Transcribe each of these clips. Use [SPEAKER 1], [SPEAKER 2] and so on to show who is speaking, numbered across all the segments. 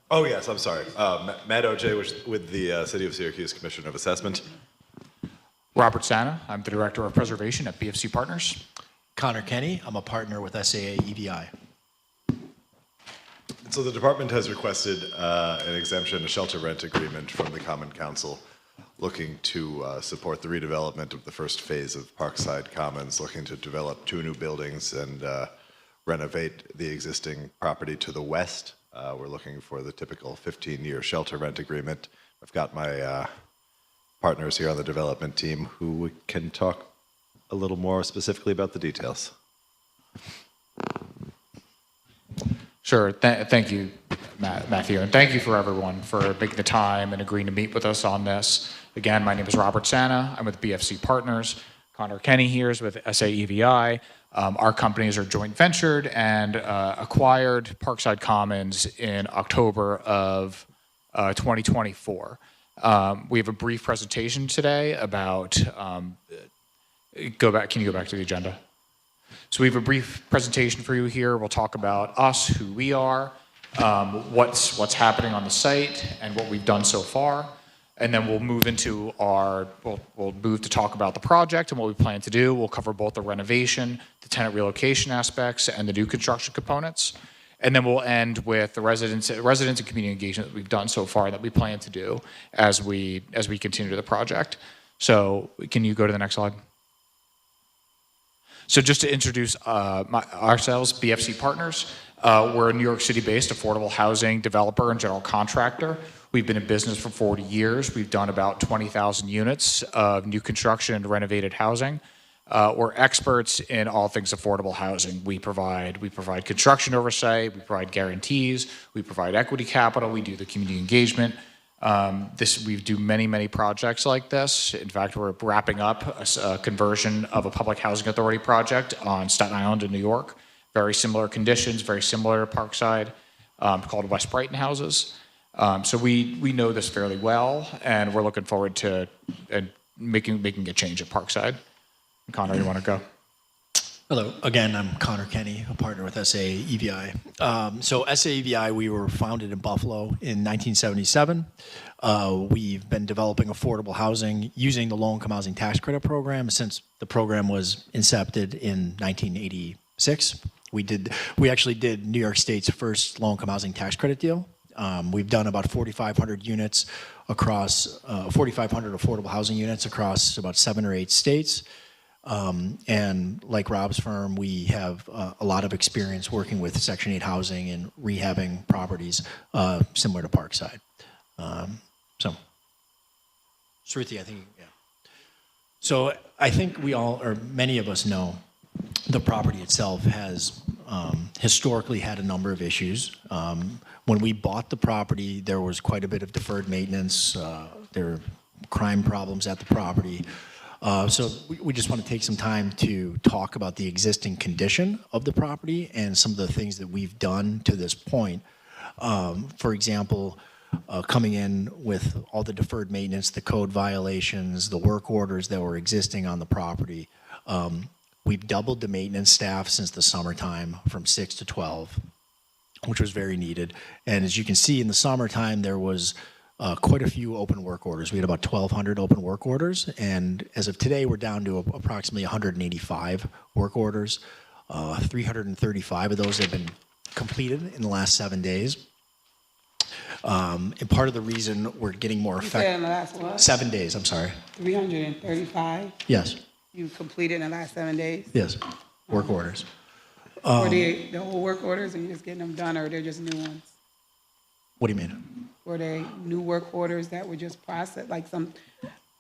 [SPEAKER 1] Oh, yes, I'm sorry. Matt OJ with the City of Syracuse Commission of Assessment.
[SPEAKER 2] Robert Sana, I'm the Director of Preservation at BFC Partners.
[SPEAKER 3] Connor Kenny, I'm a partner with SAA EVI.
[SPEAKER 1] So the department has requested an exemption, a shelter rent agreement from the Common Council, looking to support the redevelopment of the first phase of Parkside Commons, looking to develop 2 new buildings and renovate the existing property to the west. We're looking for the typical 15-year shelter rent agreement. I've got my partners here on the development team who can talk a little more specifically about the details.
[SPEAKER 2] Sure. Thank you, Matthew, and thank you for everyone for making the time and agreeing to meet with us on this. Again, my name is Robert Sana. I'm with BFC Partners. Connor Kenny here is with SAEVI. Our companies are joint ventured and acquired Parkside Commons in October of 2024. We have a brief presentation today about, can you go back to the agenda? So we have a brief presentation for you here. We'll talk about us, who we are, what's happening on the site, and what we've done so far. And then we'll move into we'll move to talk about the project and what we plan to do. We'll cover both the renovation, the tenant relocation aspects, and the new construction components. And then we'll end with the residents and community engagement that we've done so far that we plan to do as we continue the project. So can you go to the next slide? So just to introduce ourselves, BFC Partners, we're a New York City-based affordable housing developer and general contractor. We've been in business for 40 years. We've done about 20,000 units of new construction and renovated housing. We're experts in all things affordable housing. We provide construction oversight, we provide guarantees, we provide equity capital, we do the community engagement. We do many projects like this. In fact, we're wrapping up a conversion of a public housing authority project on Staten Island in New York. Very similar conditions, very similar to Parkside, called West Brighton houses. So we know this fairly well, and we're looking forward to making a change at Parkside. Connor, you want to go?
[SPEAKER 3] Hello, again, I'm Connor Kenny, a partner with SAA EVI. So SAA EVI, we were founded in Buffalo in 1977. We've been developing affordable housing using the low-income housing tax credit program since the program was incepted in 1986. We actually did New York State's first low-income housing tax credit deal. We've done about 4,500 units across 4,500 affordable housing units across about 7 or 8 states. And like Rob's firm, we have a lot of experience working with Section 8 housing and rehabbing properties similar to Parkside. So, Shruti, I think, yeah. So I think we all, or many of us know, the property itself has historically had a number of issues. When we bought the property, there was quite a bit of deferred maintenance. There were crime problems at the property. So we just want to take some time to talk about the existing condition of the property and some of the things that we've done to this point. For example, coming in with all the deferred maintenance, the code violations, the work orders that were existing on the property. We've doubled the maintenance staff since the summertime from 6 to 12, which was very needed. And as you can see, in the summertime, there was quite a few open work orders. We had about 1,200 open work orders, and as of today, we're down to approximately 185 work orders. 335 of those have been completed in the last 7 days. And part of the reason we're getting more effective.
[SPEAKER 4] In the last what?
[SPEAKER 3] 7 days, I'm sorry.
[SPEAKER 4] 335?
[SPEAKER 3] Yes.
[SPEAKER 4] You completed in the last 7 days?
[SPEAKER 3] Yes, work orders.
[SPEAKER 4] Or the whole work orders, and you're just getting them done, or they're just new ones?
[SPEAKER 3] What do you mean?
[SPEAKER 4] Were they new work orders that were just processed, like some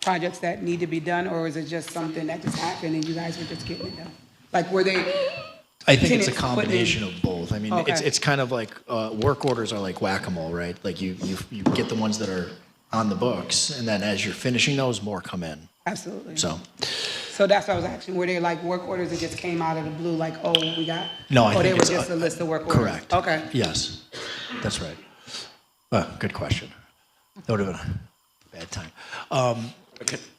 [SPEAKER 4] projects that need to be done, or is it just something that just happened and you guys were just getting it done? Like, were they?
[SPEAKER 3] I think it's a combination of both. I mean,
[SPEAKER 4] Okay.
[SPEAKER 3] it's kind of like work orders are like whack-a-mole, right? Like you get the ones that are on the books, and then as you're finishing those, more come in.
[SPEAKER 4] Absolutely.
[SPEAKER 3] So
[SPEAKER 4] that's what I was asking. Were they like work orders that just came out of the blue, like, oh, we got?
[SPEAKER 3] No, I think
[SPEAKER 4] they were
[SPEAKER 3] it's
[SPEAKER 4] just a list of work orders?
[SPEAKER 3] correct.
[SPEAKER 4] Okay.
[SPEAKER 3] Yes, that's right. Good question. That would have been a bad time.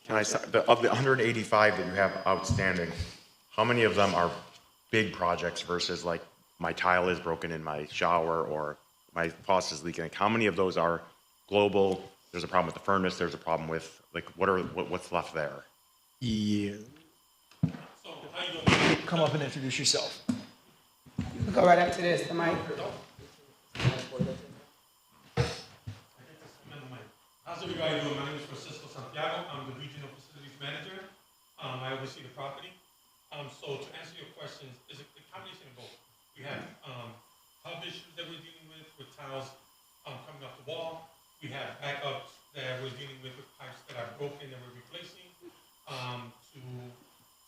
[SPEAKER 5] Can I start? Of the 185 that you have outstanding, how many of them are big projects versus like my tile is broken in my shower or my faucet is leaking. Like, how many of those are global? There's a problem with the furnace. There's a problem with, like, what's left there?
[SPEAKER 3] Yeah. Come up and introduce yourself.
[SPEAKER 4] Go right up to this, the mic.
[SPEAKER 6] How's everybody doing? My name is Francisco Santiago. I'm the Regional Facilities Manager. I oversee the property. So to answer your questions, it's a combination of both. We have hub issues that we're dealing with tiles coming off the wall. We have backups that we're dealing with pipes that are broken that we're replacing, to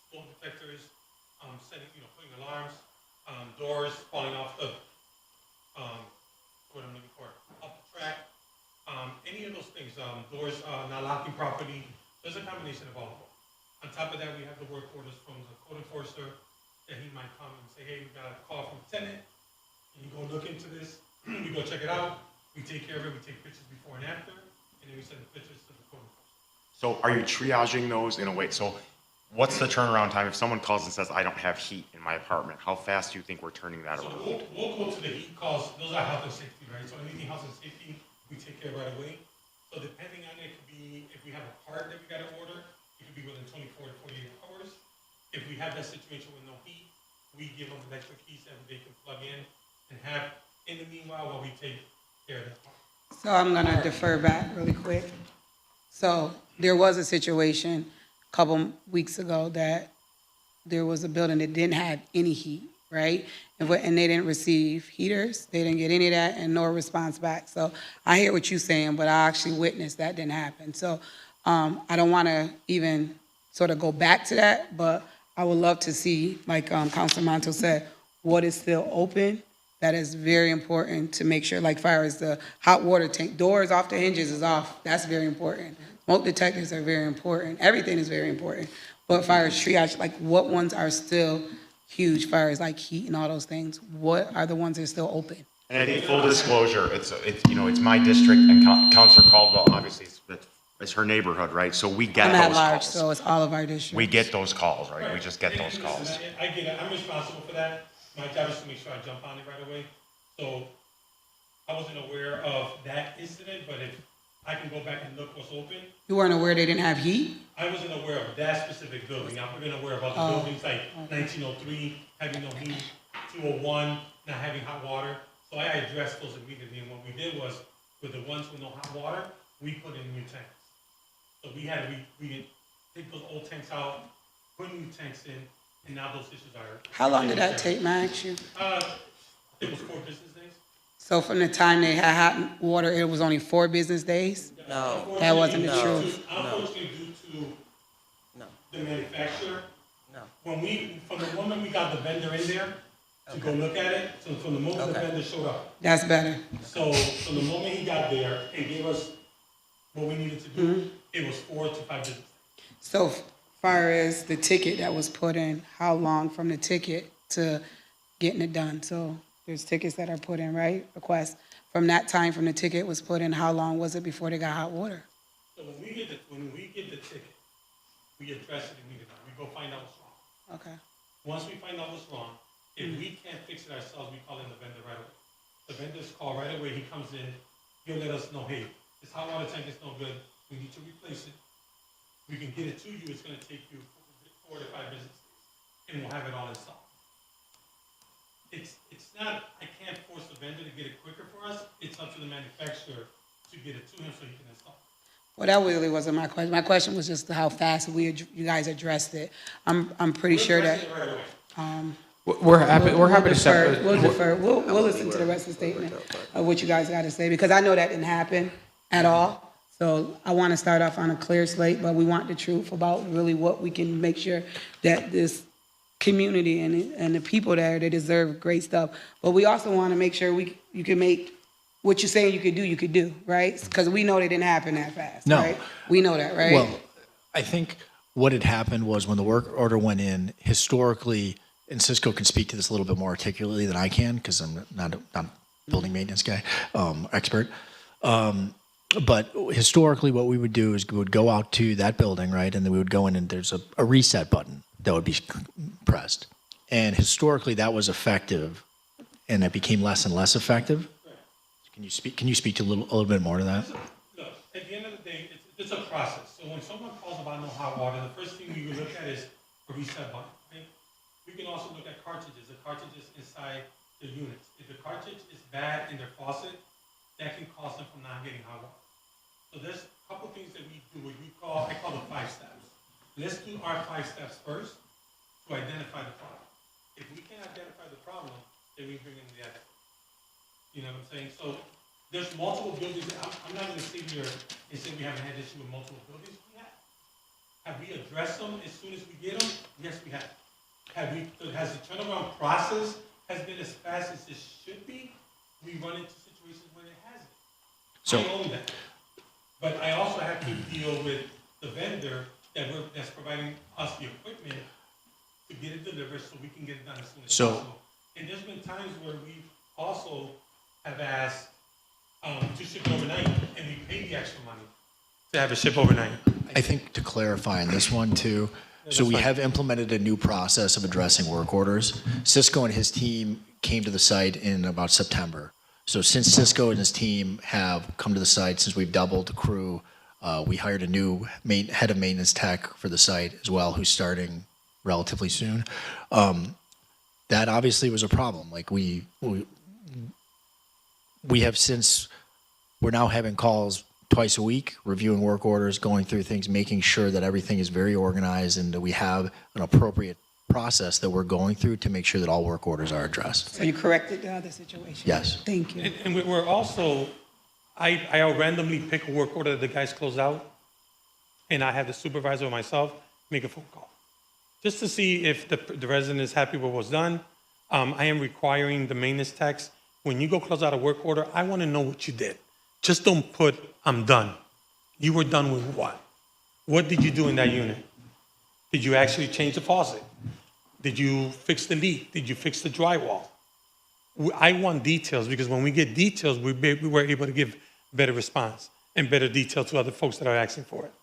[SPEAKER 6] storm detectors, putting alarms, doors falling off the, what I'm looking for, off the track. Any of those things, doors not locking properly. There's a combination of all of them. On top of that, we have the work orders from the code enforcer that he might come and say, hey, we got a call from a tenant. And you go look into this, we go check it out, we take care of it, we take pictures before and after, and then we send the pictures to the code enforcer.
[SPEAKER 5] So are you triaging those in a way? So what's the turnaround time if someone calls and says, I don't have heat in my apartment? How fast do you think we're turning that
[SPEAKER 6] So
[SPEAKER 5] around?
[SPEAKER 6] we'll go to the heat calls, those are health and safety, right? So anything health and safety, we take care of right away. So depending on it, could be, if we have a part that we gotta order, it could be within 24 to 48 hours. If we have that situation with no heat, we give them electric keys that they can plug in and have, in the meanwhile, while we take care of that part.
[SPEAKER 4] So I'm gonna defer back really quick. So there was a situation a couple weeks ago that there was a building that didn't have any heat, right? And they didn't receive heaters, they didn't get any of that, and no response back. So I hear what you're saying, but I actually witnessed that didn't happen. So I don't wanna even sort of go back to that, but I would love to see, like Councilor Monto said, what is still open. That is very important to make sure, like far as the hot water tank, doors off the hinges is off, that's very important. Smoke detectors are very important, everything is very important. But far as triage, like what ones are still huge, far as like heat and all those things, what are the ones that are still open?
[SPEAKER 5] And I think full disclosure, it's my district, and Councilor Caldwell, obviously, it's her neighborhood, right? So we get
[SPEAKER 4] I'm
[SPEAKER 5] those
[SPEAKER 4] at large,
[SPEAKER 5] calls.
[SPEAKER 4] so it's all of our districts.
[SPEAKER 5] We get those calls, right? We just get those
[SPEAKER 6] And
[SPEAKER 5] calls.
[SPEAKER 6] listen, I get it, I'm responsible for that. My job is to make sure I jump on it right away. So I wasn't aware of that incident, but if I can go back and look what's open,
[SPEAKER 4] You weren't aware they didn't have heat?
[SPEAKER 6] I wasn't aware of that specific building. I've been aware of other buildings like 1903, having no heat, 201, not having hot water. So I addressed those immediately, and what we did was, with the ones with no hot water, we put in new tanks. So we take those old tanks out, put new tanks in, and now those issues are.
[SPEAKER 4] How long did that take, may I ask you?
[SPEAKER 6] It was 4 business days.
[SPEAKER 4] So from the time they had hot water, it was only 4 business days?
[SPEAKER 7] No,
[SPEAKER 4] That wasn't the
[SPEAKER 7] No.
[SPEAKER 4] truth.
[SPEAKER 6] Unfortunately, due to
[SPEAKER 7] no,
[SPEAKER 6] the manufacturer,
[SPEAKER 7] no.
[SPEAKER 6] from the moment we got the vendor in there to go look at it, so from the moment the
[SPEAKER 7] Okay.
[SPEAKER 6] vendor showed up.
[SPEAKER 4] That's better.
[SPEAKER 6] So from the moment he got there and gave us what we needed to do, it was 4 to 5 business days.
[SPEAKER 4] So far as the ticket that was put in, how long from the ticket to getting it done? So there's tickets that are put in, right? Requests. From that time from the ticket was put in, how long was it before they got hot water?
[SPEAKER 6] So when we get the ticket, we address it immediately. We go find out what's wrong.
[SPEAKER 4] Okay.
[SPEAKER 6] Once we find out what's wrong, if we can't fix it ourselves, we call in the vendor right away. The vendor's call right away, he comes in, he'll let us know, hey, this hot water tank is no good, we need to replace it. We can get it to you, it's gonna take you 4 to 5 business days, and we'll have it all installed. It's not, I can't force the vendor to get it quicker for us, it's up to the manufacturer to get it to him so he can install it.
[SPEAKER 4] Well, that really wasn't my question. My question was just how fast you guys addressed it. I'm pretty sure that.
[SPEAKER 6] We're addressing it right away.
[SPEAKER 2] We're happy to set.
[SPEAKER 4] We'll defer. We'll listen to the rest of the statement of what you guys got to say, because I know that didn't happen at all. So I want to start off on a clear slate, but we want the truth about really what we can make sure that this community and the people there, they deserve great stuff. But we also want to make sure you can make what you're saying you could do, right? Because we know they didn't happen that fast,
[SPEAKER 3] No.
[SPEAKER 4] right? We know that, right?
[SPEAKER 3] Well, I think what had happened was when the work order went in, historically, and Cisco can speak to this a little bit more articulately than I can because I'm not a building maintenance guy, expert. But historically, what we would do is we would go out to that building, right? And then we would go in and there's a reset button that would be pressed. And historically, that was effective, and it became less and less effective. Can you speak to a little bit more to that?
[SPEAKER 6] Look, at the end of the day, it's a process. So when someone calls about no hot water, the first thing we look at is a reset button, right? We can also look at cartridges, the cartridges inside the units. If the cartridge is bad in their faucet, that can cause them from not getting hot water. So there's a couple things that we do, I call the 5 steps. Let's do our 5 steps first to identify the problem. If we can identify the problem, then we bring in the expert. You know what I'm saying? So there's multiple buildings. I'm not going to sit here and say we haven't had issue with multiple buildings. We have. Have we addressed them as soon as we get them? Yes, we have. Has the turnaround process has been as fast as it should be? We run into situations when it hasn't.
[SPEAKER 3] So-
[SPEAKER 6] I own that. But I also have to deal with the vendor that's providing us the equipment to get it delivered so we can get it done as soon as possible. And there's been times where we've also have asked to ship overnight, and we pay the extra money to have it ship overnight.
[SPEAKER 3] I think to clarify on this one too, so we have implemented a new process of addressing work orders. Cisco and his team came to the site in about September. So since Cisco and his team have come to the site, since we've doubled the crew, we hired a new head of maintenance tech for the site as well, who's starting relatively soon. That obviously was a problem. Like we have since, we're now having calls twice a week, reviewing work orders, going through things, making sure that everything is very organized and that we have an appropriate process that we're going through to make sure that all work orders are addressed.
[SPEAKER 4] So you corrected the other situation?
[SPEAKER 3] Yes.
[SPEAKER 4] Thank you.
[SPEAKER 6] And we're also, I'll randomly pick a work order that the guys close out, and I have the supervisor or myself make a phone call, just to see if the resident is happy with what's done. I am requiring the maintenance techs, when you go close out a work order, I want to know what you did. Just don't put, I'm done. You were done with what? What did you do in that unit? Did you actually change the faucet? Did you fix the leak? Did you fix the drywall? I want details, because when we get details, we were able to give better response and better detail to other folks that are asking for it.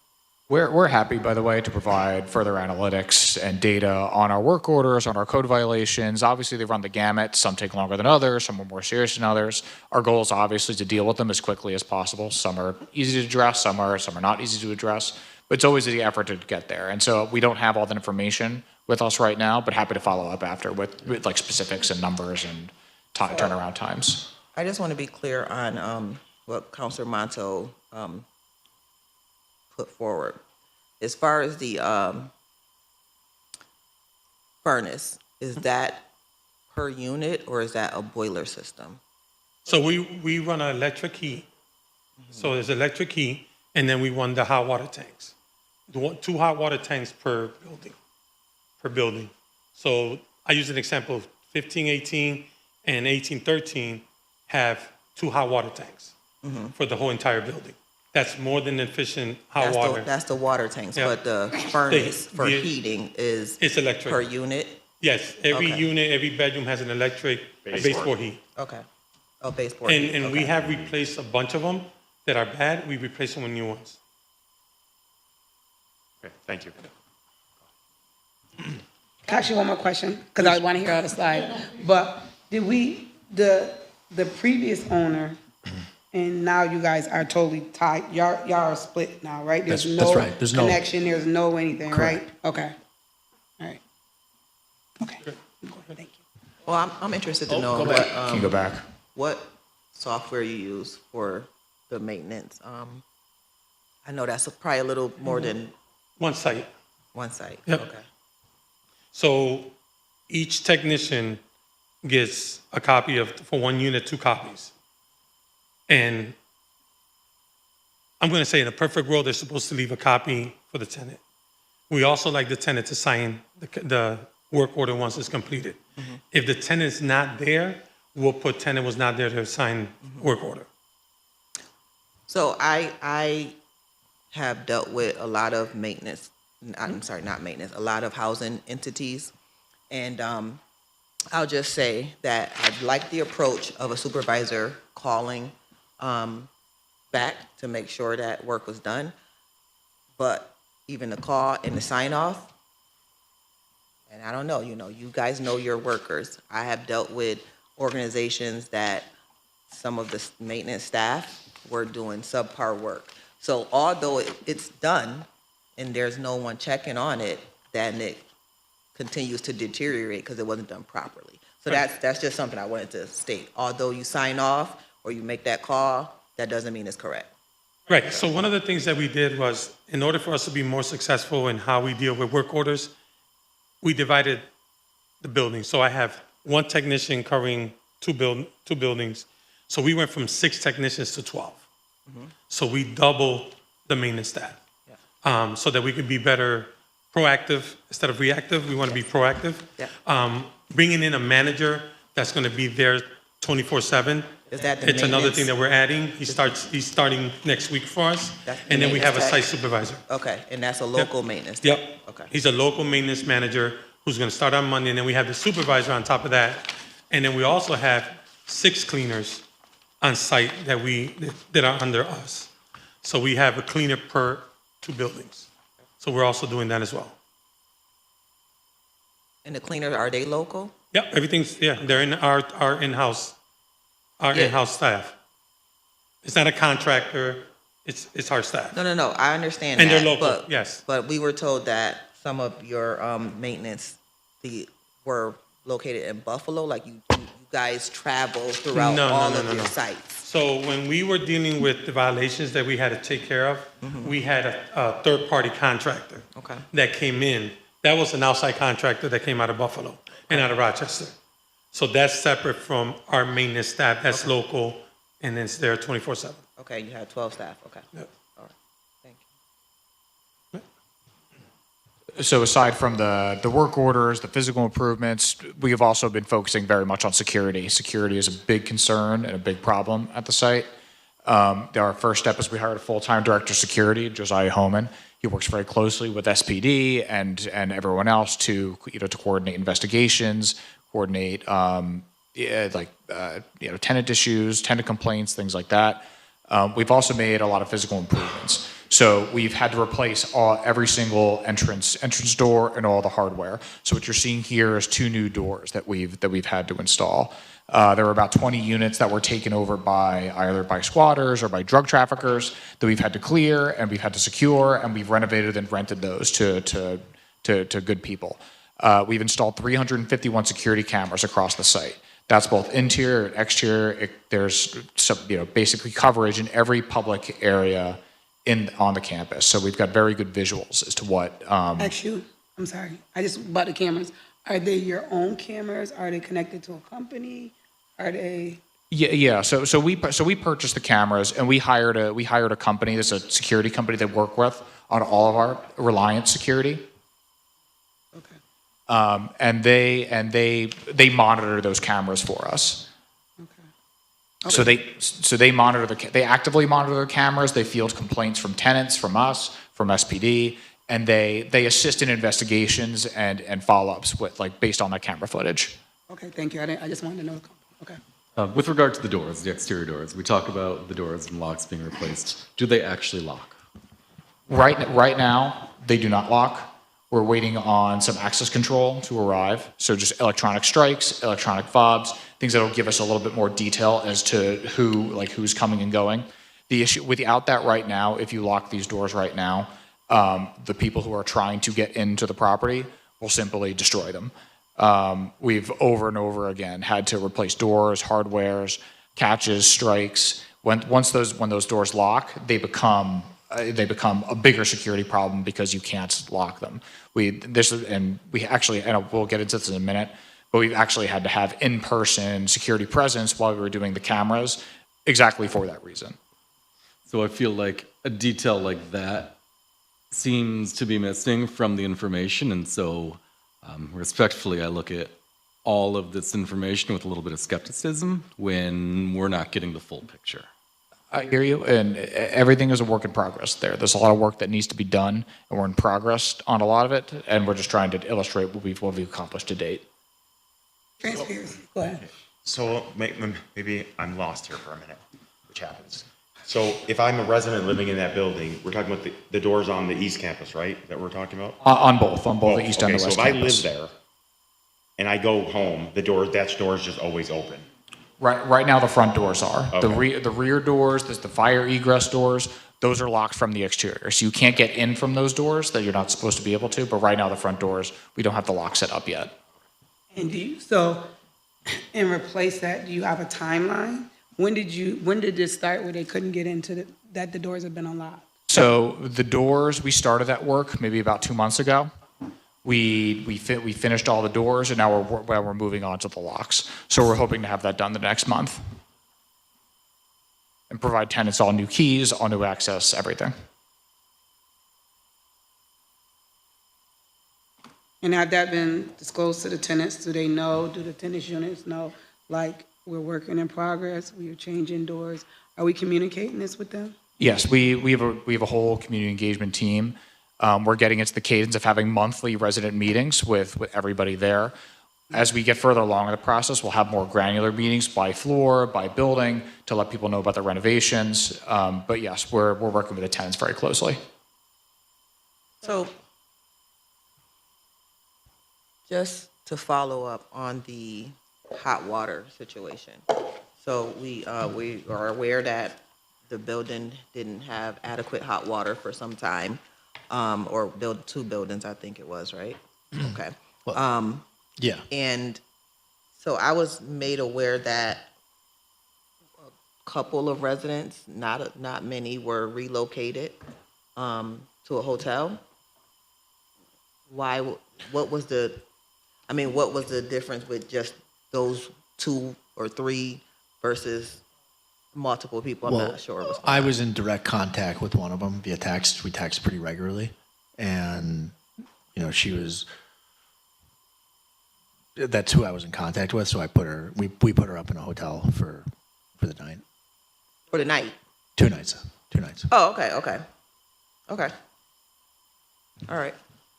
[SPEAKER 2] We're happy, by the way, to provide further analytics and data on our work orders, on our code violations. Obviously, they run the gamut. Some take longer than others. Some are more serious than others. Our goal is obviously to deal with them as quickly as possible. Some are easy to address. Some are not easy to address. But it's always the effort to get there. And so we don't have all the information with us right now, but happy to follow up after with like specifics and numbers and turnaround times.
[SPEAKER 7] I just want to be clear on what Councilor Monto put forward. As far as the furnace, is that per unit or is that a boiler system?
[SPEAKER 6] So we run an electric heat. So there's electric heat, and then we run the hot water tanks. 2 hot water tanks per building. So I use an example, 1518 and 1813 have 2 hot water tanks for the whole entire building. That's more than efficient hot water.
[SPEAKER 7] That's the water tanks,
[SPEAKER 6] Yeah.
[SPEAKER 7] but the furnace for
[SPEAKER 6] the-
[SPEAKER 7] heating is
[SPEAKER 6] It's electric.
[SPEAKER 7] per unit?
[SPEAKER 6] Yes, every
[SPEAKER 7] Okay.
[SPEAKER 6] unit, every bedroom has an electric baseboard heat.
[SPEAKER 7] Okay. Oh, baseboard.
[SPEAKER 6] And we
[SPEAKER 7] okay.
[SPEAKER 6] have replaced a bunch of them that are bad. We replace them with new ones. Okay, thank you.
[SPEAKER 4] Can I ask you one more question? Because I want to hear all the slides. But did the previous owner, and now you guys are totally tied, y'all are split now, right? There's
[SPEAKER 3] That's right. There's no
[SPEAKER 4] connection, there's no anything, right?
[SPEAKER 3] Correct.
[SPEAKER 4] Okay. All right. Okay. Thank you.
[SPEAKER 7] Well, I'm interested to know
[SPEAKER 3] go
[SPEAKER 7] what,
[SPEAKER 3] back.
[SPEAKER 2] Can you go back?
[SPEAKER 7] what software you use for the maintenance. I know that's probably a little more than
[SPEAKER 6] One site.
[SPEAKER 7] one site.
[SPEAKER 6] Yep.
[SPEAKER 7] Okay.
[SPEAKER 6] So each technician gets a copy of, for one unit, 2 copies. And I'm going to say in a perfect world, they're supposed to leave a copy for the tenant. We also like the tenant to sign the work order once it's completed. If the tenant's not there, we'll put tenant was not there to sign work order.
[SPEAKER 7] So I have dealt with a lot of maintenance, I'm sorry, not maintenance, a lot of housing entities. And I'll just say that I like the approach of a supervisor calling back to make sure that work was done. But even the call and the sign off, and I don't know, you guys know your workers. I have dealt with organizations that some of the maintenance staff were doing subpar work. So although it's done and there's no one checking on it, then it continues to deteriorate because it wasn't done properly. So that's just something I wanted to state. Although you sign off or you make that call, that doesn't mean it's correct.
[SPEAKER 6] Right, so one of the things that we did was, in order for us to be more successful in how we deal with work orders, we divided the building. So I have one technician covering two buildings. So we went from 6 technicians to 12. So we doubled the maintenance staff. So that we could be better proactive instead of reactive. We want to be proactive. Bringing in a manager that's going to be there 24/7.
[SPEAKER 7] Is that the
[SPEAKER 6] It's another
[SPEAKER 7] maintenance?
[SPEAKER 6] thing that we're adding. He's starting next week for us.
[SPEAKER 7] That's the
[SPEAKER 6] And then we have a
[SPEAKER 7] maintenance
[SPEAKER 6] site
[SPEAKER 7] tech?
[SPEAKER 6] supervisor.
[SPEAKER 7] Okay, and that's a local maintenance?
[SPEAKER 6] Yep.
[SPEAKER 7] Okay.
[SPEAKER 6] He's a local maintenance manager who's going to start on Monday, and then we have the supervisor on top of that. And then we also have 6 cleaners on site that are under us. So we have a cleaner per 2 buildings. So we're also doing that as well.
[SPEAKER 7] And the cleaners, are they local?
[SPEAKER 6] Yep, they're in our in-house, in-house staff. It's not a contractor, it's our staff.
[SPEAKER 7] No, I understand
[SPEAKER 6] And
[SPEAKER 7] that.
[SPEAKER 6] they're local,
[SPEAKER 7] but-
[SPEAKER 6] yes.
[SPEAKER 7] But we were told that some of your maintenance were located in Buffalo, like you guys travel throughout
[SPEAKER 6] No,
[SPEAKER 7] all
[SPEAKER 6] no,
[SPEAKER 7] of
[SPEAKER 6] no,
[SPEAKER 7] your
[SPEAKER 6] no.
[SPEAKER 7] sites.
[SPEAKER 6] So when we were dealing with the violations that we had to take care of, we had a third-party contractor
[SPEAKER 7] Okay.
[SPEAKER 6] that came in. That was an outside contractor that came out of Buffalo and out of Rochester. So that's separate from our maintenance staff, that's local, and it's there 24/7.
[SPEAKER 7] Okay, you had 12 staff, okay.
[SPEAKER 6] Yep.
[SPEAKER 7] All right, thank you.
[SPEAKER 2] So aside from the work orders, the physical improvements, we have also been focusing very much on security. Security is a big concern and a big problem at the site. Our first step is we hired a full-time director of security, Josiah Homan. He works very closely with SPD and everyone else to coordinate investigations, coordinate tenant issues, tenant complaints, things like that. We've also made a lot of physical improvements. So we've had to replace every single entrance door and all the hardware. So what you're seeing here is 2 new doors that we've had to install. There were about 20 units that were taken over by either by squatters or by drug traffickers that we've had to clear and we've had to secure, and we've renovated and rented those to good people. We've installed 351 security cameras across the site. That's both interior and exterior. There's some, basically coverage in every public area on the campus. So we've got very good visuals as to what.
[SPEAKER 4] Actually, I'm sorry. I just about the cameras. Are they your own cameras? Are they connected to a company? Are they?
[SPEAKER 2] Yeah. So we purchased the cameras and we hired a company. There's a security company that work with on all of our Reliance security.
[SPEAKER 4] Okay.
[SPEAKER 2] And they monitor those cameras for us. So they monitor they actively monitor their cameras. They field complaints from tenants, from us, from SPD, and they assist in investigations and follow-ups based on that camera footage.
[SPEAKER 4] Okay, thank you. I just wanted to know the company. Okay.
[SPEAKER 8] With regard to the doors, the exterior doors, we talk about the doors and locks being replaced. Do they actually lock?
[SPEAKER 2] Right now, they do not lock. We're waiting on some access control to arrive. So just electronic strikes, electronic fobs, things that will give us a little bit more detail as to who's coming and going. The issue without that right now, if you lock these doors right now, the people who are trying to get into the property will simply destroy them. We've over and over again had to replace doors, hardwares, catches, strikes. When those doors lock, they become a bigger security problem because you can't lock them. We'll get into this in a minute, but we've actually had to have in-person security presence while we were doing the cameras, exactly for that reason.
[SPEAKER 8] So I feel like a detail like that seems to be missing from the information, and so respectfully, I look at all of this information with a little bit of skepticism when we're not getting the full picture.
[SPEAKER 2] I hear you, and everything is a work in progress there. There's a lot of work that needs to be done, and we're in progress on a lot of it, and we're just trying to illustrate what we've accomplished to date.
[SPEAKER 4] Transparency. Go ahead.
[SPEAKER 5] So maybe I'm lost here for a minute, which happens. So if I'm a resident living in that building, we're talking about the doors on the east campus, right? That we're talking about?
[SPEAKER 2] On both the east and the west
[SPEAKER 5] So if I
[SPEAKER 2] campus.
[SPEAKER 5] live there and I go home, that door is just always open.
[SPEAKER 2] Right now, the front doors are.
[SPEAKER 5] Okay.
[SPEAKER 2] The rear doors, there's the fire egress doors, those are locked from the exterior. So you can't get in from those doors that you're not supposed to be able to, but right now, the front doors, we don't have the lock set up yet.
[SPEAKER 4] And so, and replace that, do you have a timeline? When did this start where they couldn't get into that the doors have been unlocked?
[SPEAKER 2] So the doors, we started that work maybe about 2 months ago. We finished all the doors, and now we're moving on to the locks. So we're hoping to have that done the next month and provide tenants all new keys, all new access, everything.
[SPEAKER 4] And have that been disclosed to the tenants? Do they know, do the tenants units know, like, we're working in progress, we are changing doors? Are we communicating this with them?
[SPEAKER 2] Yes, we have a whole community engagement team. We're getting into the cadence of having monthly resident meetings with everybody there. As we get further along in the process, we'll have more granular meetings by floor, by building, to let people know about the renovations. But yes, we're working with the tenants very closely.
[SPEAKER 7] So, just to follow up on the hot water situation. So we are aware that the building didn't have adequate hot water for some time, or build 2 buildings, I think it was, right? Okay.
[SPEAKER 3] Yeah.
[SPEAKER 7] And so I was made aware that a couple of residents, not many, were relocated to a hotel. Why? What was the difference with just those 2 or 3 versus multiple people? I'm not sure.
[SPEAKER 3] I was in direct contact with one of them via text. We text pretty regularly, and that's who I was in contact with. So we put her up in a hotel for the night.
[SPEAKER 7] For the night?
[SPEAKER 3] 2 nights. 2 nights.
[SPEAKER 7] Oh, okay. All right.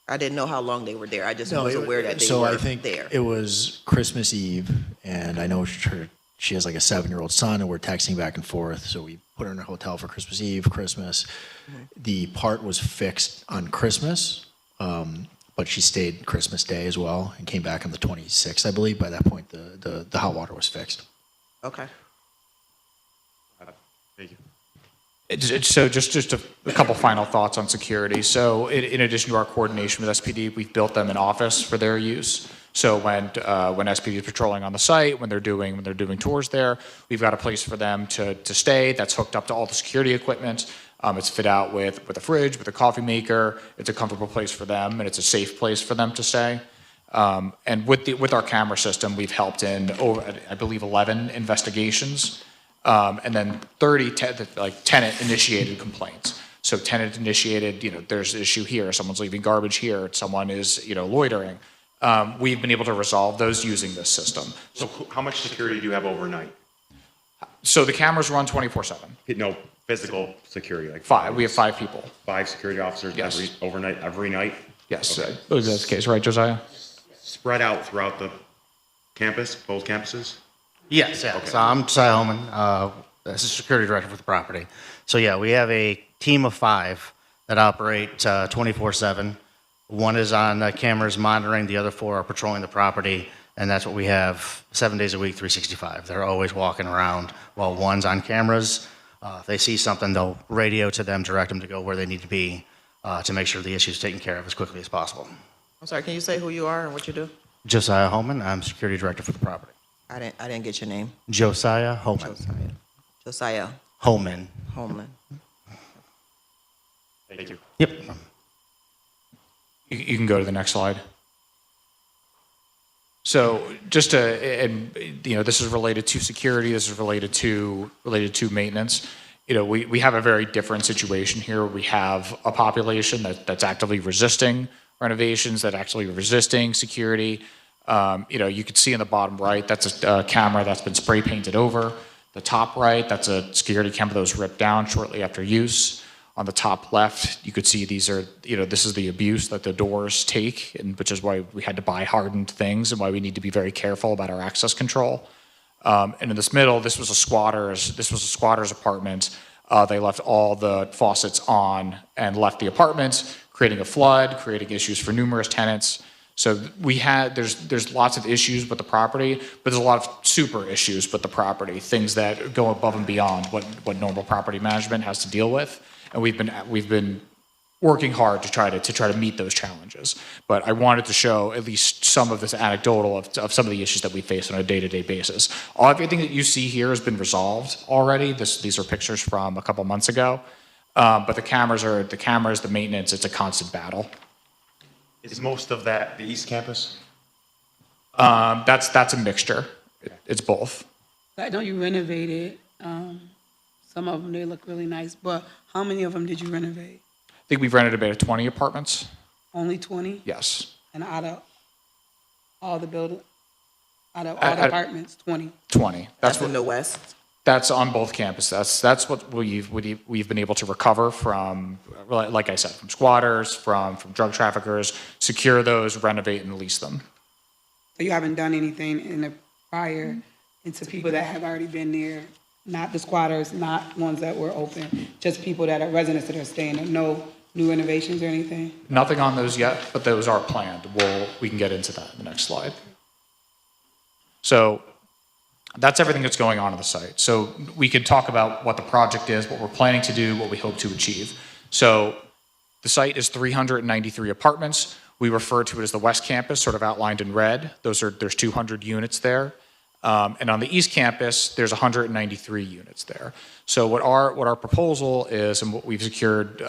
[SPEAKER 7] I didn't know how long they were there. I just was aware that they were
[SPEAKER 3] I think
[SPEAKER 7] there.
[SPEAKER 3] it was Christmas Eve, and I know she has like a 7-year-old son, and we're texting back and forth. So we put her in a hotel for Christmas Eve, Christmas. Mm-hmm. The part was fixed on Christmas, but she stayed Christmas Day as well and came back on the 26th, I believe. By that point, the hot water was fixed.
[SPEAKER 7] Okay.
[SPEAKER 5] Thank you.
[SPEAKER 2] So just a couple final thoughts on security. So in addition to our coordination with SPD, we've built them an office for their use. So when SPD is patrolling on the site, when they're doing tours there, we've got a place for them to stay that's hooked up to all the security equipment. It's fit out with a fridge, with a coffee maker. It's a comfortable place for them, and it's a safe place for them to stay. And with our camera system, we've helped in over, I believe, 11 investigations. And then 30 tenant-initiated complaints. So tenant-initiated, there's an issue here, someone's leaving garbage here, someone is, loitering. We've been able to resolve those using this system.
[SPEAKER 5] So how much security do you have overnight?
[SPEAKER 2] So the cameras run 24/7.
[SPEAKER 5] No, physical security, like
[SPEAKER 2] 5. We have 5 people.
[SPEAKER 5] 5 security officers
[SPEAKER 2] Yes.
[SPEAKER 5] every night?
[SPEAKER 2] Yes,
[SPEAKER 5] Okay.
[SPEAKER 2] that's the case, right, Josiah?
[SPEAKER 5] Spread out throughout the campus, both campuses?
[SPEAKER 9] Yes, yeah.
[SPEAKER 5] Okay.
[SPEAKER 9] So I'm Josiah Holman, Assistant Security Director for the property. So yeah, we have a team of 5 that operate 24/7. One is on cameras monitoring, the other 4 are patrolling the property, and that's what we have 7 days a week, 365. They're always walking around while one's on cameras. If they see something, they'll radio to them, direct them to go where they need to be to make sure the issue's taken care of as quickly as possible.
[SPEAKER 7] I'm sorry, can you say who you are and what you do?
[SPEAKER 9] Josiah Holman, I'm Security Director for the property.
[SPEAKER 7] I didn't get your name.
[SPEAKER 9] Josiah Holman.
[SPEAKER 7] Josiah
[SPEAKER 9] Holman.
[SPEAKER 7] Holman.
[SPEAKER 5] Thank you.
[SPEAKER 9] Yep.
[SPEAKER 2] You can go to the next slide. So just this is related to security. This is related to maintenance. We have a very different situation here. We have a population that's actively resisting renovations, that actually resisting security. You could see in the bottom right, that's a camera that's been spray painted over. The top right, that's a security camera that was ripped down shortly after use. On the top left, you could see this is the abuse that the doors take, and which is why we had to buy hardened things and why we need to be very careful about our access control. And in this middle, this was a squatter's apartment. They left all the faucets on and left the apartment, creating a flood, creating issues for numerous tenants. So there's lots of issues with the property, but there's a lot of super issues with the property, things that go above and beyond what normal property management has to deal with. And we've been working hard to try to meet those challenges. But I wanted to show at least some of this anecdotal of some of the issues that we face on a day-to-day basis. Everything that you see here has been resolved already. These are pictures from a couple months ago. But the cameras, the maintenance, it's a constant battle.
[SPEAKER 5] Is most of that the East Campus?
[SPEAKER 2] That's a mixture. It's both.
[SPEAKER 4] I know you renovated, some of them, they look really nice, but how many of them did you renovate?
[SPEAKER 2] I think we've rented about 20 apartments.
[SPEAKER 4] Only 20?
[SPEAKER 2] Yes.
[SPEAKER 4] And out of all the apartments, 20?
[SPEAKER 2] 20.
[SPEAKER 7] That's in the west.
[SPEAKER 2] That's on both campuses. That's what we've been able to recover from, like I said, from squatters, from drug traffickers, secure those, renovate, and lease them.
[SPEAKER 4] So you haven't done anything in the prior into people that have already been there, not the squatters, not ones that were open, just people that are residents that are staying there, no new renovations or anything?
[SPEAKER 2] Nothing on those yet, but those are planned. We can get into that in the next slide. So that's everything that's going on the site. So we can talk about what the project is, what we're planning to do, what we hope to achieve. So the site is 393 apartments. We refer to it as the West Campus, sort of outlined in red. There's 200 units there. And on the East Campus, there's 193 units there. So what our proposal is, and what we've secured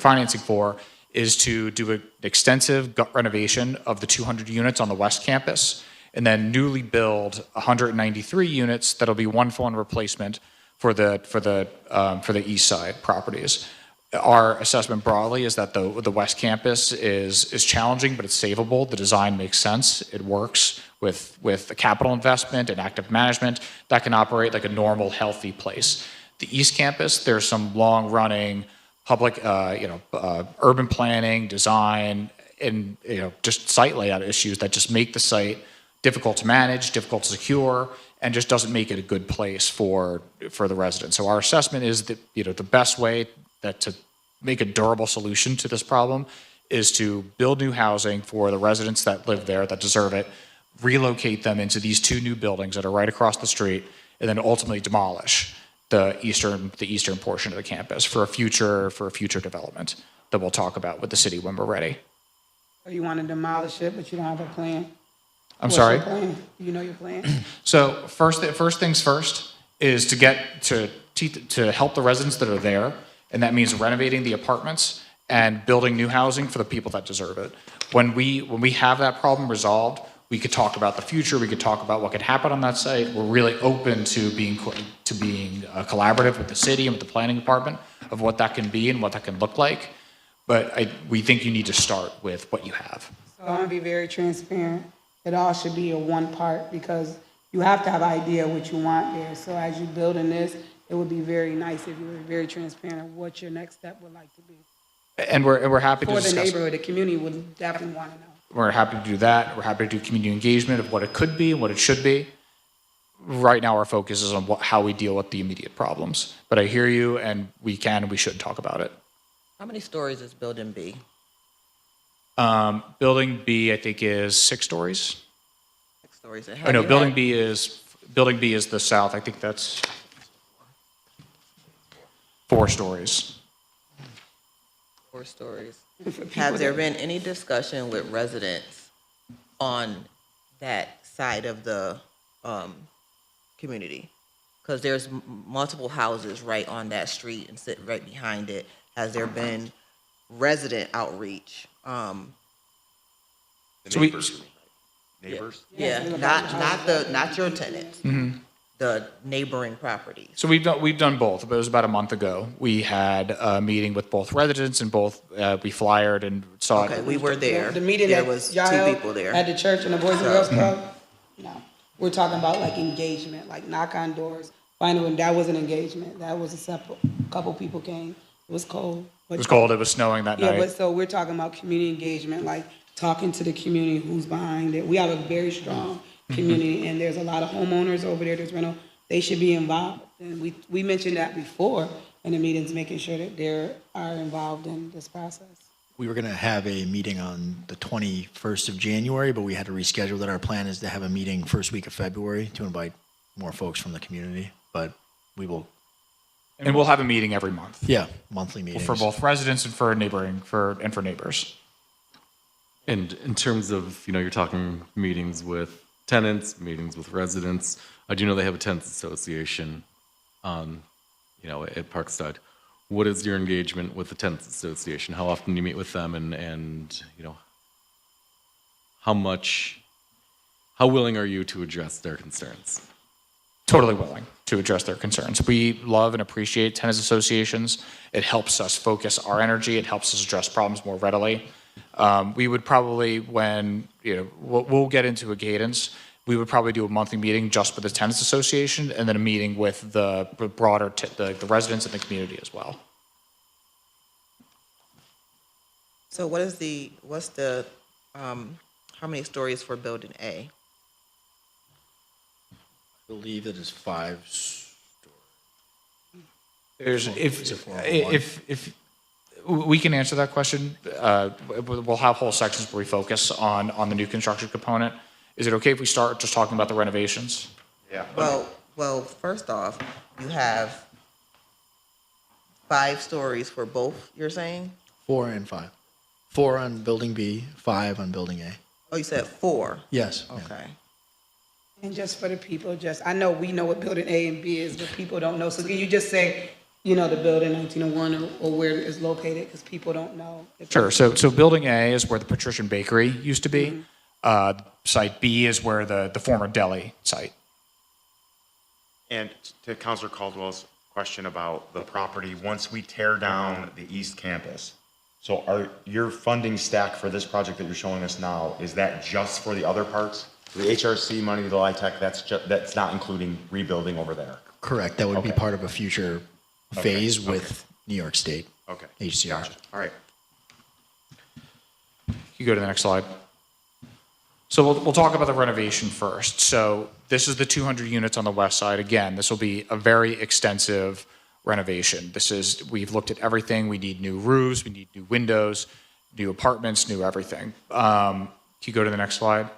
[SPEAKER 2] financing for, is to do an extensive gut renovation of the 200 units on the West Campus, and then newly build 193 units that'll be one-for-one replacement for the East Side properties. Our assessment broadly is that the West Campus is challenging, but it's savable. The design makes sense. It works with the capital investment and active management that can operate like a normal, healthy place. The East Campus, there's some long-running public, urban planning, design, and just site layout issues that just make the site difficult to manage, difficult to secure, and just doesn't make it a good place for the residents. So our assessment is that the best way to make a durable solution to this problem is to build new housing for the residents that live there, that deserve it, relocate them into these two new buildings that are right across the street, and then ultimately demolish the eastern portion of the campus for a future development that we'll talk about with the city when we're ready.
[SPEAKER 4] Or you want to demolish it, but you don't have a plan?
[SPEAKER 2] I'm sorry?
[SPEAKER 4] What's your plan? Do you know your plan?
[SPEAKER 2] So first things first is to get to help the residents that are there, and that means renovating the apartments and building new housing for the people that deserve it. When we have that problem resolved, we could talk about the future. We could talk about what could happen on that site. We're really open to being collaborative with the city and with the planning department of what that can be and what that can look like. But we think you need to start with what you have.
[SPEAKER 4] So I'm gonna be very transparent. It all should be a one part because you have to have an idea what you want there. So as you building this, it would be very nice if you were very transparent of what your next step would like to be.
[SPEAKER 2] And we're happy to
[SPEAKER 4] For the
[SPEAKER 2] discuss.
[SPEAKER 4] neighborhood, the community would definitely want to know.
[SPEAKER 2] We're happy to do that. We're happy to do community engagement of what it could be and what it should be. Right now, our focus is on how we deal with the immediate problems. But I hear you, and we should talk about it.
[SPEAKER 7] How many stories is Building B?
[SPEAKER 2] Building B, I think, is 6 stories.
[SPEAKER 7] 6 stories.
[SPEAKER 2] Oh no, Building B is the south. I think that's 4 stories.
[SPEAKER 7] 4 stories. Has there been any discussion with residents on that side of the community? Because there's multiple houses right on that street and sit right behind it. Has there been resident outreach?
[SPEAKER 5] The
[SPEAKER 2] So
[SPEAKER 5] neighbors. Neighbors?
[SPEAKER 7] Yeah, not your tenants. The neighboring properties.
[SPEAKER 2] So we've done both. It was about a month ago. We had a meeting with both residents and both we flyered and saw
[SPEAKER 7] Okay,
[SPEAKER 2] it.
[SPEAKER 7] we were there.
[SPEAKER 4] The meeting
[SPEAKER 7] There
[SPEAKER 4] that
[SPEAKER 7] was
[SPEAKER 4] y'all
[SPEAKER 7] 2
[SPEAKER 4] held
[SPEAKER 7] people there.
[SPEAKER 4] at the church and the Boys and Girls Club? No. We're talking about like engagement, like knock on doors. Finally, that was an engagement. That was a couple people came. It was cold.
[SPEAKER 2] It was cold. It was snowing that
[SPEAKER 4] Yeah,
[SPEAKER 2] night.
[SPEAKER 4] but so we're talking about community engagement, like talking to the community who's behind it. We have a very strong community, and there's a lot of homeowners over there. There's rental. They should be involved, and we mentioned that before in the meetings, making sure that they are involved in this process.
[SPEAKER 3] We were going to have a meeting on the 21st of January, but we had to reschedule that. Our plan is to have a meeting first week of February to invite more folks from the community, but we will,
[SPEAKER 2] And we'll have a meeting every month
[SPEAKER 3] yeah, monthly meetings.
[SPEAKER 2] for both residents and for neighbors.
[SPEAKER 8] And in terms of, you're talking meetings with tenants, meetings with residents. I do know they have a tenants association, at Parkside. What is your engagement with the tenants association? How often do you meet with them, and how willing are you to address their concerns?
[SPEAKER 2] Totally willing to address their concerns. We love and appreciate tenants associations. It helps us focus our energy. It helps us address problems more readily. We would probably, we'll get into a cadence. We would probably do a monthly meeting just with the tenants association, and then a meeting with the broader, the residents and the community as well.
[SPEAKER 7] So how many stories for building A?
[SPEAKER 3] I believe it is 5
[SPEAKER 2] There's,
[SPEAKER 3] Is it 401?
[SPEAKER 2] if we can answer that question, we'll have whole sections where we focus on the new construction component. Is it okay if we start just talking about the renovations?
[SPEAKER 5] Yeah.
[SPEAKER 7] Well, first off, you have 5 stories for both, you're saying?
[SPEAKER 3] 4 and 5. 4 on building B, 5 on building A.
[SPEAKER 7] Oh, you said 4?
[SPEAKER 3] Yes. yeah.
[SPEAKER 7] Okay.
[SPEAKER 4] And just for the people, I know we know what building A and B is, but people don't know. So can you just say, the building 1901 or where it's located, because people don't know?
[SPEAKER 2] Sure. So building A is where the Patrician Bakery used to be. Site B is where the former deli site.
[SPEAKER 5] And to Councilor Caldwell's question about the property, once we tear down the East Campus, so your funding stack for this project that you're showing us now, is that just for the other parts? The HRC money, the LIHTC, that's not including rebuilding over there?
[SPEAKER 3] Correct. That would be
[SPEAKER 5] Okay.
[SPEAKER 3] part of a future phase
[SPEAKER 5] Okay.
[SPEAKER 3] with New York State.
[SPEAKER 5] Okay.
[SPEAKER 3] HCR.
[SPEAKER 5] Gotcha. All right.
[SPEAKER 2] You go to the next slide. So we'll talk about the renovation first. So this is the 200 units on the west side. Again, this will be a very extensive renovation. We've looked at everything. We need new roofs, we need new windows, new apartments, new everything. Can you go to the next slide?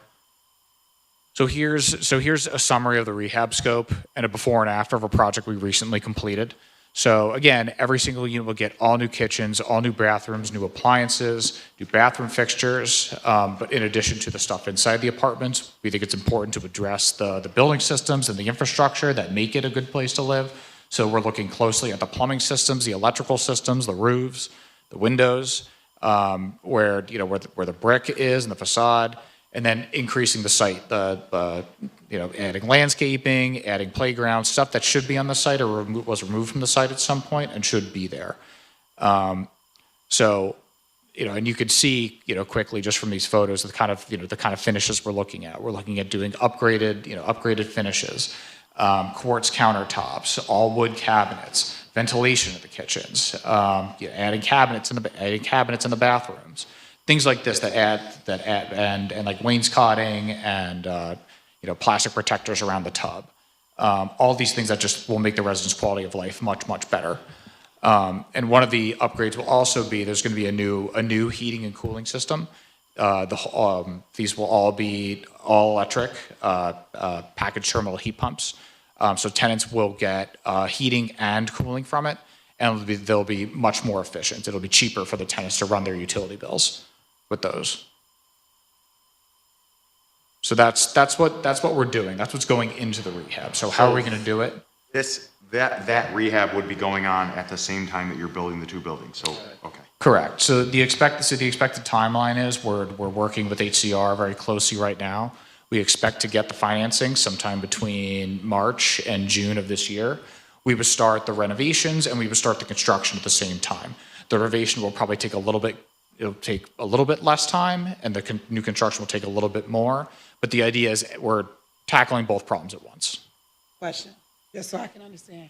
[SPEAKER 2] So here's a summary of the rehab scope and a before and after of a project we recently completed. So again, every single unit will get all new kitchens, all new bathrooms, new appliances, new bathroom fixtures. But in addition to the stuff inside the apartments, we think it's important to address the building systems and the infrastructure that make it a good place to live. So we're looking closely at the plumbing systems, the electrical systems, the roofs, the windows, where the brick is and the facade, and then increasing the site, adding landscaping, adding playgrounds, stuff that should be on the site or was removed from the site at some point and should be there. And you could see, quickly just from these photos, the kind of finishes we're looking at. We're looking at doing upgraded finishes, quartz countertops, all wood cabinets, ventilation in the kitchens, adding cabinets in the bathrooms. Things like this that add and like wainscoting and plastic protectors around the tub. All these things that just will make the residents' quality of life much, much better. And one of the upgrades will also be there's going to be a new heating and cooling system. These will all be all electric package terminal heat pumps. So tenants will get heating and cooling from it, and they'll be much more efficient. It'll be cheaper for the tenants to run their utility bills with those. So that's what we're doing. That's what's going into the rehab. So how are we going to do it?
[SPEAKER 5] That rehab would be going on at the same time that you're building the 2 buildings, so, okay.
[SPEAKER 2] Correct. So the expected timeline is we're working with HCR very closely right now. We expect to get the financing sometime between March and June of this year. We would start the renovations and we would start the construction at the same time. The renovation will probably take it'll take a little bit less time, and the new construction will take a little bit more. But the idea is we're tackling both problems at once.
[SPEAKER 4] Question, just so I can understand.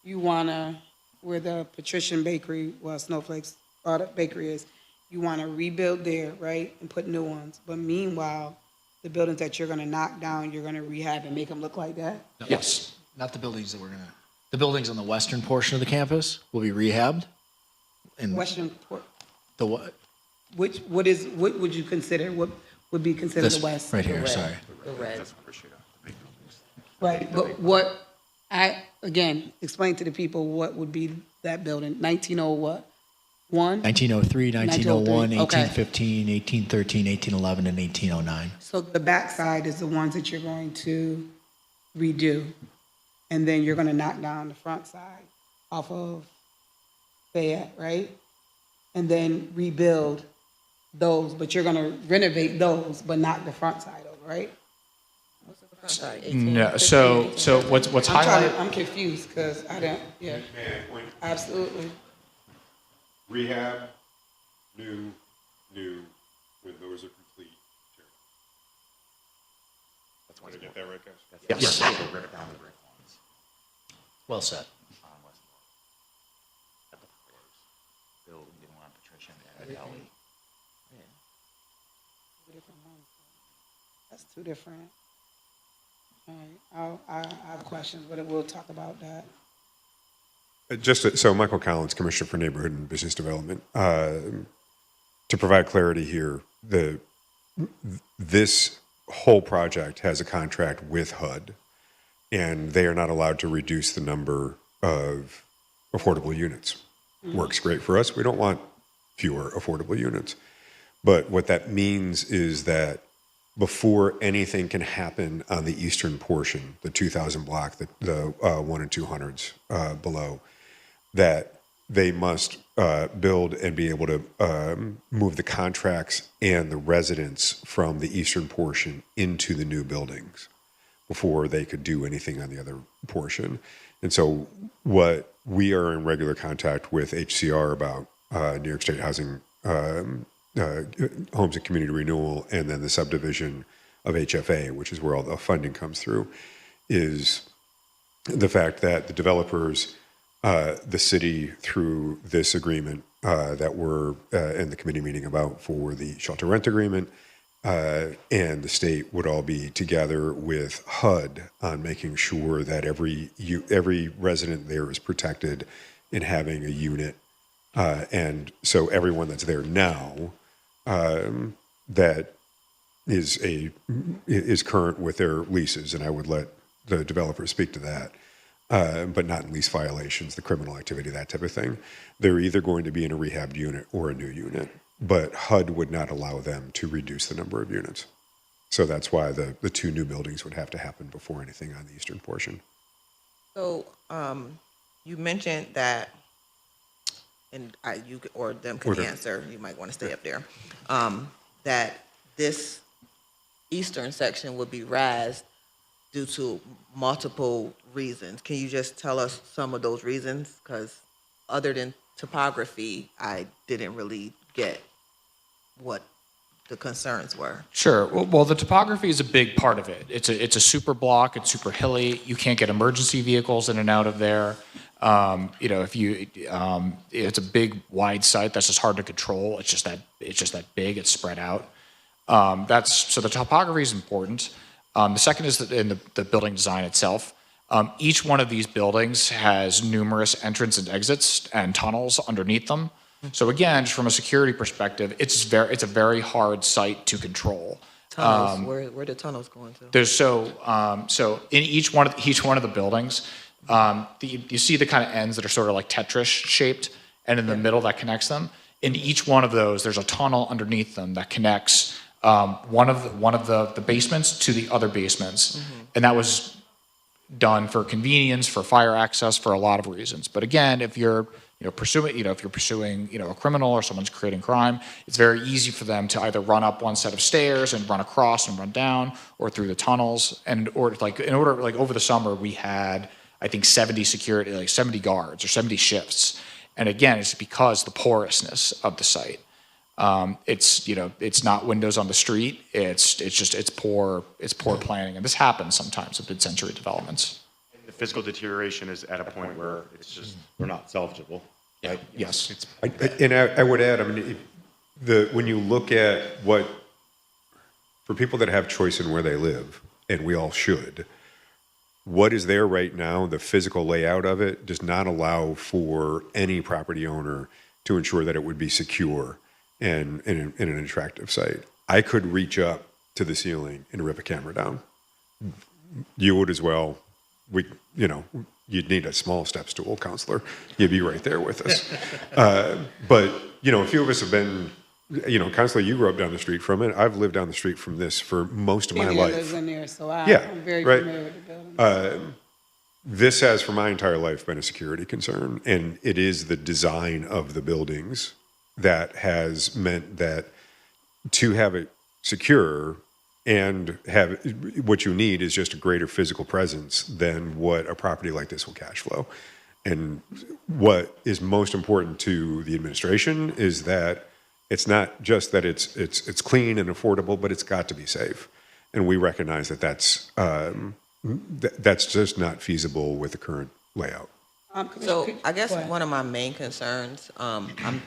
[SPEAKER 4] You wanna, where the Patrician Bakery, Snowflakes, the bakery is, you wanna rebuild there, right, and put new ones. But meanwhile, the buildings that you're gonna knock down, you're gonna rehab and make them look like that?
[SPEAKER 2] Yes.
[SPEAKER 3] Not the buildings the buildings on the western portion of the campus will be rehabbed. And
[SPEAKER 4] Western Port,
[SPEAKER 3] the what?
[SPEAKER 4] what would you consider, what would be considered
[SPEAKER 3] This
[SPEAKER 4] the west?
[SPEAKER 3] right here, sorry.
[SPEAKER 7] The red.
[SPEAKER 4] Right, but again, explain to the people what would be that building, 1900 what?
[SPEAKER 3] 1903, 1901,
[SPEAKER 4] 1903, okay.
[SPEAKER 3] 1815, 1813, 1811, and 1809.
[SPEAKER 4] So the backside is the ones that you're going to redo, and then you're gonna knock down the front side off of Fayette, right? And then rebuild those, but you're gonna renovate those, but knock the front side over, right?
[SPEAKER 7] Sorry,
[SPEAKER 2] No, so what's highlighted?
[SPEAKER 4] I'm confused, because I don't, yeah,
[SPEAKER 10] When
[SPEAKER 4] absolutely.
[SPEAKER 10] rehab, new, when those are complete, tear down. That's why. Did I get that right, guys?
[SPEAKER 2] Yes.
[SPEAKER 3] Well said.
[SPEAKER 4] That's two different. All right, I have questions, but we'll talk about that.
[SPEAKER 10] So Michael Collins, Commissioner for Neighborhood and Business Development. To provide clarity here, this whole project has a contract with HUD, and they are not allowed to reduce the number of affordable units. Works great for us. We don't want fewer affordable units. But what that means is that before anything can happen on the eastern portion, the 2000 block, the 1 and 200s below, that they must build and be able to move the contracts and the residents from the eastern portion into the new buildings before they could do anything on the other portion. And so what we are in regular contact with HCR about, New York State Housing Homes and Community Renewal, and then the subdivision of HFA, which is where all the funding comes through, is the fact that the developers, the city, through this agreement that we're in the committee meeting about for the shelter rent agreement, and the state would all be together with HUD on making sure that every resident there is protected in having a unit. And so everyone that's there now that is current with their leases, and I would let the developer speak to that, but not in lease violations, the criminal activity, that type of thing. They're either going to be in a rehabbed unit or a new unit, but HUD would not allow them to reduce the number of units. So that's why the two new buildings would have to happen before anything on the eastern portion.
[SPEAKER 7] So, you mentioned that, and you or them can answer, you might want to stay up there, that this eastern section would be razzed due to multiple reasons. Can you just tell us some of those reasons? Because other than topography, I didn't really get what the concerns were.
[SPEAKER 2] Sure. Well, the topography is a big part of it. It's a super block. It's super hilly. You can't get emergency vehicles in and out of there. It's a big, wide site that's just hard to control. It's just that big. It's spread out. So the topography is important. The second is in the building design itself. Each one of these buildings has numerous entrance and exits and tunnels underneath them. So again, just from a security perspective, it's a very hard site to control.
[SPEAKER 7] Tunnels, where the tunnels going to?
[SPEAKER 2] There's so in each one of the buildings, you see the kind of ends that are sort of like Tetris shaped, and in the middle that connects them. In each one of those, there's a tunnel underneath them that connects one of the basements to the other basements, and that was done for convenience, for fire access, for a lot of reasons. But again, if you're pursuing a criminal or someone's creating crime, it's very easy for them to either run up one set of stairs and run across and run down, or through the tunnels. Over the summer, we had, I think, 70 guards or 70 shifts. And again, it's because the porousness of the site. It's not windows on the street. It's poor planning, and this happens sometimes with mid-century developments.
[SPEAKER 5] The physical deterioration is at a point where it's just, they're not salvageable, right?
[SPEAKER 2] Yes.
[SPEAKER 10] I would add, when you look at for people that have choice in where they live, and we all should, what is there right now, the physical layout of it does not allow for any property owner to ensure that it would be secure and in an attractive site. I could reach up to the ceiling and rip a camera down. You would as well. You'd need a small step stool, counselor. You'd be right there with us. But, a few of us have been, counselor, you grew up down the street from it. I've lived down the street from this for most of my
[SPEAKER 4] India
[SPEAKER 10] life.
[SPEAKER 4] lives in there, so
[SPEAKER 10] Yeah,
[SPEAKER 4] I'm very
[SPEAKER 10] right.
[SPEAKER 4] familiar with the building.
[SPEAKER 10] This has, for my entire life, been a security concern, and it is the design of the buildings that has meant that to have it secure and have what you need is just a greater physical presence than what a property like this will cash flow. And what is most important to the administration is that it's not just that it's clean and affordable, but it's got to be safe. And we recognize that that's just not feasible with the current layout.
[SPEAKER 7] So I guess
[SPEAKER 4] Go ahead.
[SPEAKER 7] one of my main concerns, I'm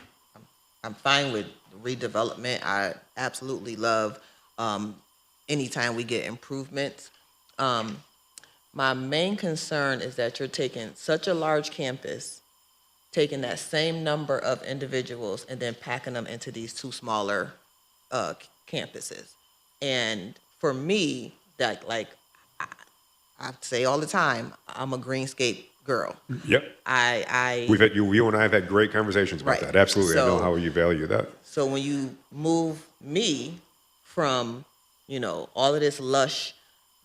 [SPEAKER 7] fine with redevelopment. I absolutely love anytime we get improvements. My main concern is that you're taking such a large campus, taking that same number of individuals and then packing them into these two smaller campuses. And for me, I say all the time, I'm a greenscape girl.
[SPEAKER 10] Yep. We've had you and I have had great conversations about
[SPEAKER 7] Right.
[SPEAKER 10] that. Absolutely. I know
[SPEAKER 7] So-
[SPEAKER 10] how you value that.
[SPEAKER 7] So when you move me from, all of this lush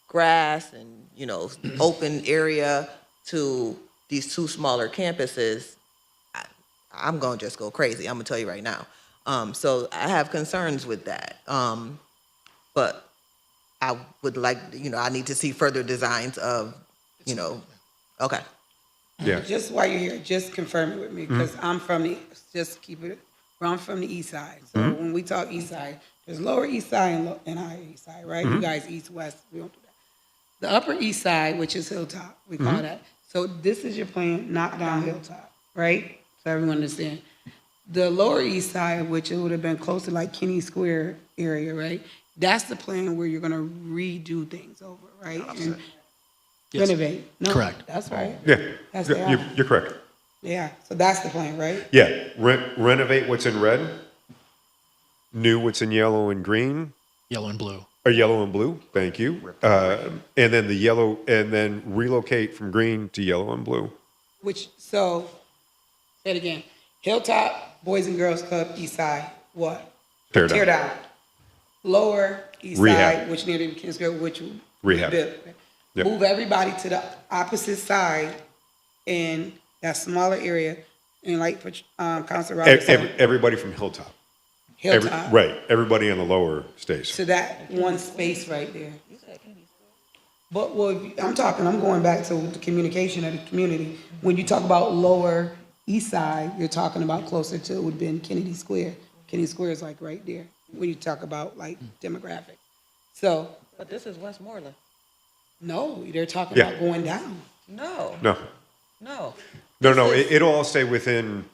[SPEAKER 7] grass and, open area to these two smaller campuses, I'm going to just go crazy. I'm going to tell you right now. So I have concerns with that. But I would like, I need to see further designs of, okay.
[SPEAKER 10] Yeah.
[SPEAKER 4] Just while you're here, just confirm it with me, because I'm from the east side. So when we talk east side, there's lower east side and higher east side, right? You guys east, west, we don't do that. The upper east side, which is Hilltop, we call that. So this is your plan, knock down Hilltop, right? So everyone understand. The lower east side, which it would have been close to like Kenny Square area, right? That's the plan where you're gonna redo things over, right? And renovate. No,
[SPEAKER 3] Correct.
[SPEAKER 4] That's right.
[SPEAKER 10] Yeah.
[SPEAKER 4] That's
[SPEAKER 10] You're correct.
[SPEAKER 4] Yeah, so that's the plan, right?
[SPEAKER 10] Yeah. Renovate what's in red, new what's in yellow and green,
[SPEAKER 3] Yellow and blue.
[SPEAKER 10] or yellow and blue. Thank you. And then the yellow, and then relocate from green to yellow and blue.
[SPEAKER 4] So, say it again. Hilltop, Boys and Girls Club, east side, what?
[SPEAKER 10] Tear down.
[SPEAKER 4] Tear down. Lower east
[SPEAKER 10] Rehab.
[SPEAKER 4] side, which near the Kings Square, which will
[SPEAKER 10] Rehab.
[SPEAKER 4] rebuild.
[SPEAKER 10] Yep.
[SPEAKER 4] Move everybody to the opposite side in that smaller area, and like for Council Roberts said,
[SPEAKER 10] Everybody from Hilltop.
[SPEAKER 4] Hilltop,
[SPEAKER 10] Right. Everybody on the lower stays.
[SPEAKER 4] to that one space right there. But I'm going back to the communication of the community. When you talk about lower east side, you're talking about closer to, it would have been Kennedy Square. Kennedy Square is like right there, when you talk about like demographics. So,
[SPEAKER 7] But this is Westmoreland.
[SPEAKER 4] no, they're talking
[SPEAKER 10] Yeah.
[SPEAKER 4] about going down.
[SPEAKER 7] No,
[SPEAKER 10] No.
[SPEAKER 7] no.
[SPEAKER 10] No. It'll all stay within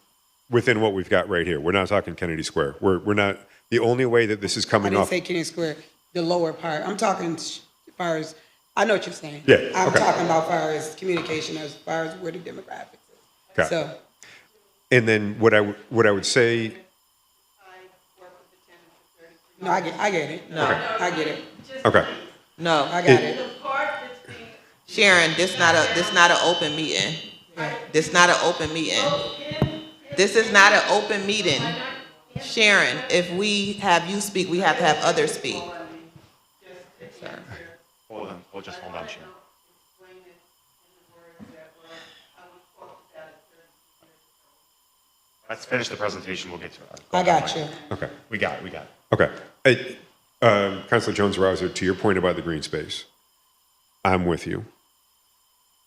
[SPEAKER 10] what we've got right here. We're not talking Kennedy Square. We're not, the only way that this is
[SPEAKER 4] I
[SPEAKER 10] coming
[SPEAKER 4] didn't
[SPEAKER 10] off.
[SPEAKER 4] say Kennedy Square, the lower part. I'm talking as far as, I know what you're saying.
[SPEAKER 10] Yeah,
[SPEAKER 4] I'm
[SPEAKER 10] okay.
[SPEAKER 4] talking about far as communication, as far as where the demographics is.
[SPEAKER 10] Okay.
[SPEAKER 4] So,
[SPEAKER 10] And then what I would say,
[SPEAKER 4] no, I get it.
[SPEAKER 7] No.
[SPEAKER 4] I get it.
[SPEAKER 10] okay.
[SPEAKER 7] No.
[SPEAKER 4] I got it.
[SPEAKER 7] Sharon, this not an open meeting. This not an open meeting. This is not an open meeting. Sharon, if we have you speak, we have to have others speak. Sir.
[SPEAKER 5] Hold on, just hold on, Sharon. Let's finish the presentation, we'll get to it.
[SPEAKER 4] I got you.
[SPEAKER 10] Okay.
[SPEAKER 5] We got it.
[SPEAKER 10] Okay. Councilor Jones-Rouser, to your point about the green space, I'm with you.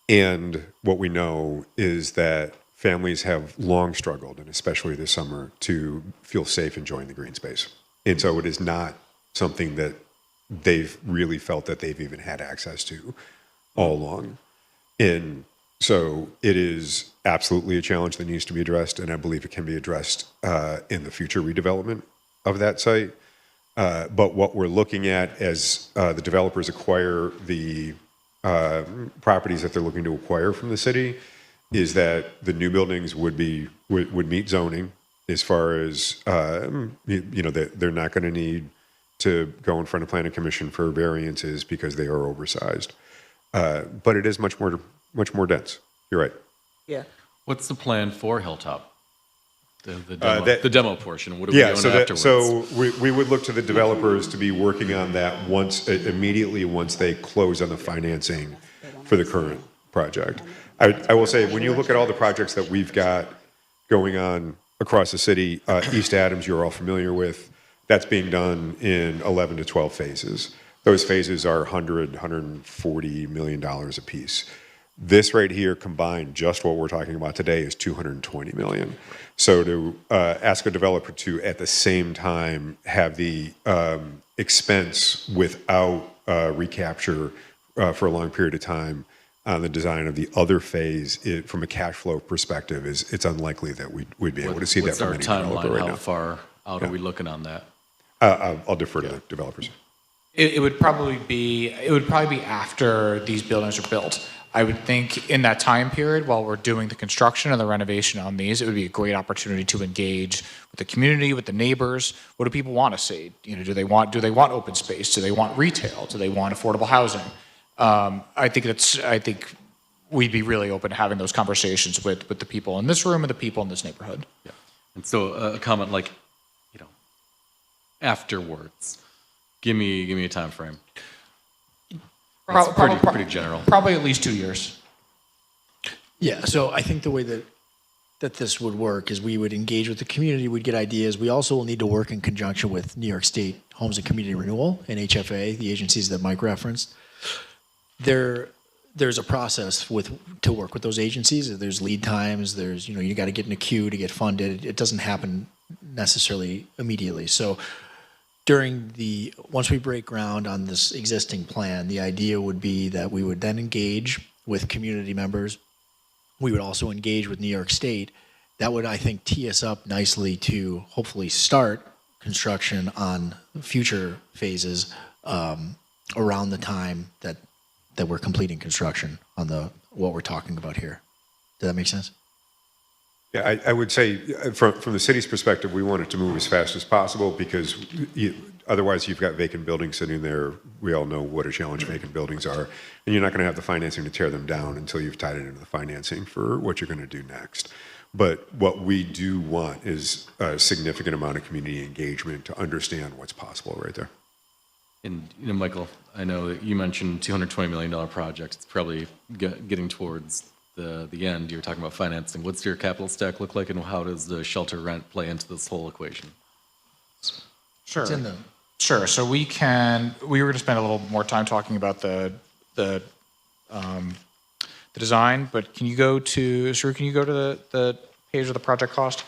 [SPEAKER 10] And what we know is that families have long struggled, and especially this summer, to feel safe enjoying the green space. And so it is not something that they've really felt that they've even had access to all along. And so it is absolutely a challenge that needs to be addressed, and I believe it can be addressed in the future redevelopment of that site. But what we're looking at as the developers acquire the properties that they're looking to acquire from the city is that the new buildings would meet zoning as far as, they're not going to need to go in front of planning commission for variances because they are oversized. But it is much more dense. You're right.
[SPEAKER 7] Yeah.
[SPEAKER 8] What's the plan for Hilltop?
[SPEAKER 10] that-
[SPEAKER 8] The demo portion, what are we
[SPEAKER 10] Yeah,
[SPEAKER 8] doing
[SPEAKER 10] so
[SPEAKER 8] afterwards?
[SPEAKER 10] so we would look to the developers to be working on that immediately once they close on the financing for the current project. I will say, when you look at all the projects that we've got going on across the city, East Adams, you're all familiar with, that's being done in 11 to 12 phases. Those phases are $140 million apiece. This right here combined, just what we're talking about today, is $220 million. So to ask a developer to, at the same time, have the expense without recapture for a long period of time on the design of the other phase, from a cash flow perspective, it's unlikely that we'd be able to see that
[SPEAKER 8] What's
[SPEAKER 10] from
[SPEAKER 8] our
[SPEAKER 10] any developer
[SPEAKER 8] timeline?
[SPEAKER 10] right
[SPEAKER 8] How
[SPEAKER 10] now.
[SPEAKER 8] far out are we looking on that?
[SPEAKER 10] I'll defer to the developers.
[SPEAKER 2] It would probably be after these buildings are built. I would think in that time period, while we're doing the construction and the renovation on these, it would be a great opportunity to engage with the community, with the neighbors. What do people want to see? Do they want open space? Do they want retail? Do they want affordable housing? I think we'd be really open to having those conversations with the people in this room and the people in this neighborhood.
[SPEAKER 8] Yeah. And so a comment like, afterwards, give me a time frame. It's pretty general.
[SPEAKER 2] Probably at least 2 years.
[SPEAKER 3] Yeah, so I think the way that this would work is we would engage with the community, we'd get ideas. We also will need to work in conjunction with New York State Homes and Community Renewal and HFA, the agencies that Mike referenced. There's a process to work with those agencies. There's lead times. There's, you got to get in a queue to get funded. It doesn't happen necessarily immediately. So once we break ground on this existing plan, the idea would be that we would then engage with community members. We would also engage with New York State. That would, I think, tee us up nicely to hopefully start construction on future phases around the time that we're completing construction on what we're talking about here. Does that make sense?
[SPEAKER 10] Yeah, I would say from the city's perspective, we want it to move as fast as possible because otherwise you've got vacant buildings sitting there. We all know what a challenge vacant buildings are. And you're not going to have the financing to tear them down until you've tied it into the financing for what you're going to do next. But what we do want is a significant amount of community engagement to understand what's possible right there.
[SPEAKER 8] And, Michael, I know that you mentioned $220 million project. It's probably getting towards the end. You were talking about financing. What's your capital stack look like, and how does the shelter rent play into this whole equation?
[SPEAKER 2] Sure. Sure. So we were going to spend a little more time talking about the design, but can you go to the page of the project cost?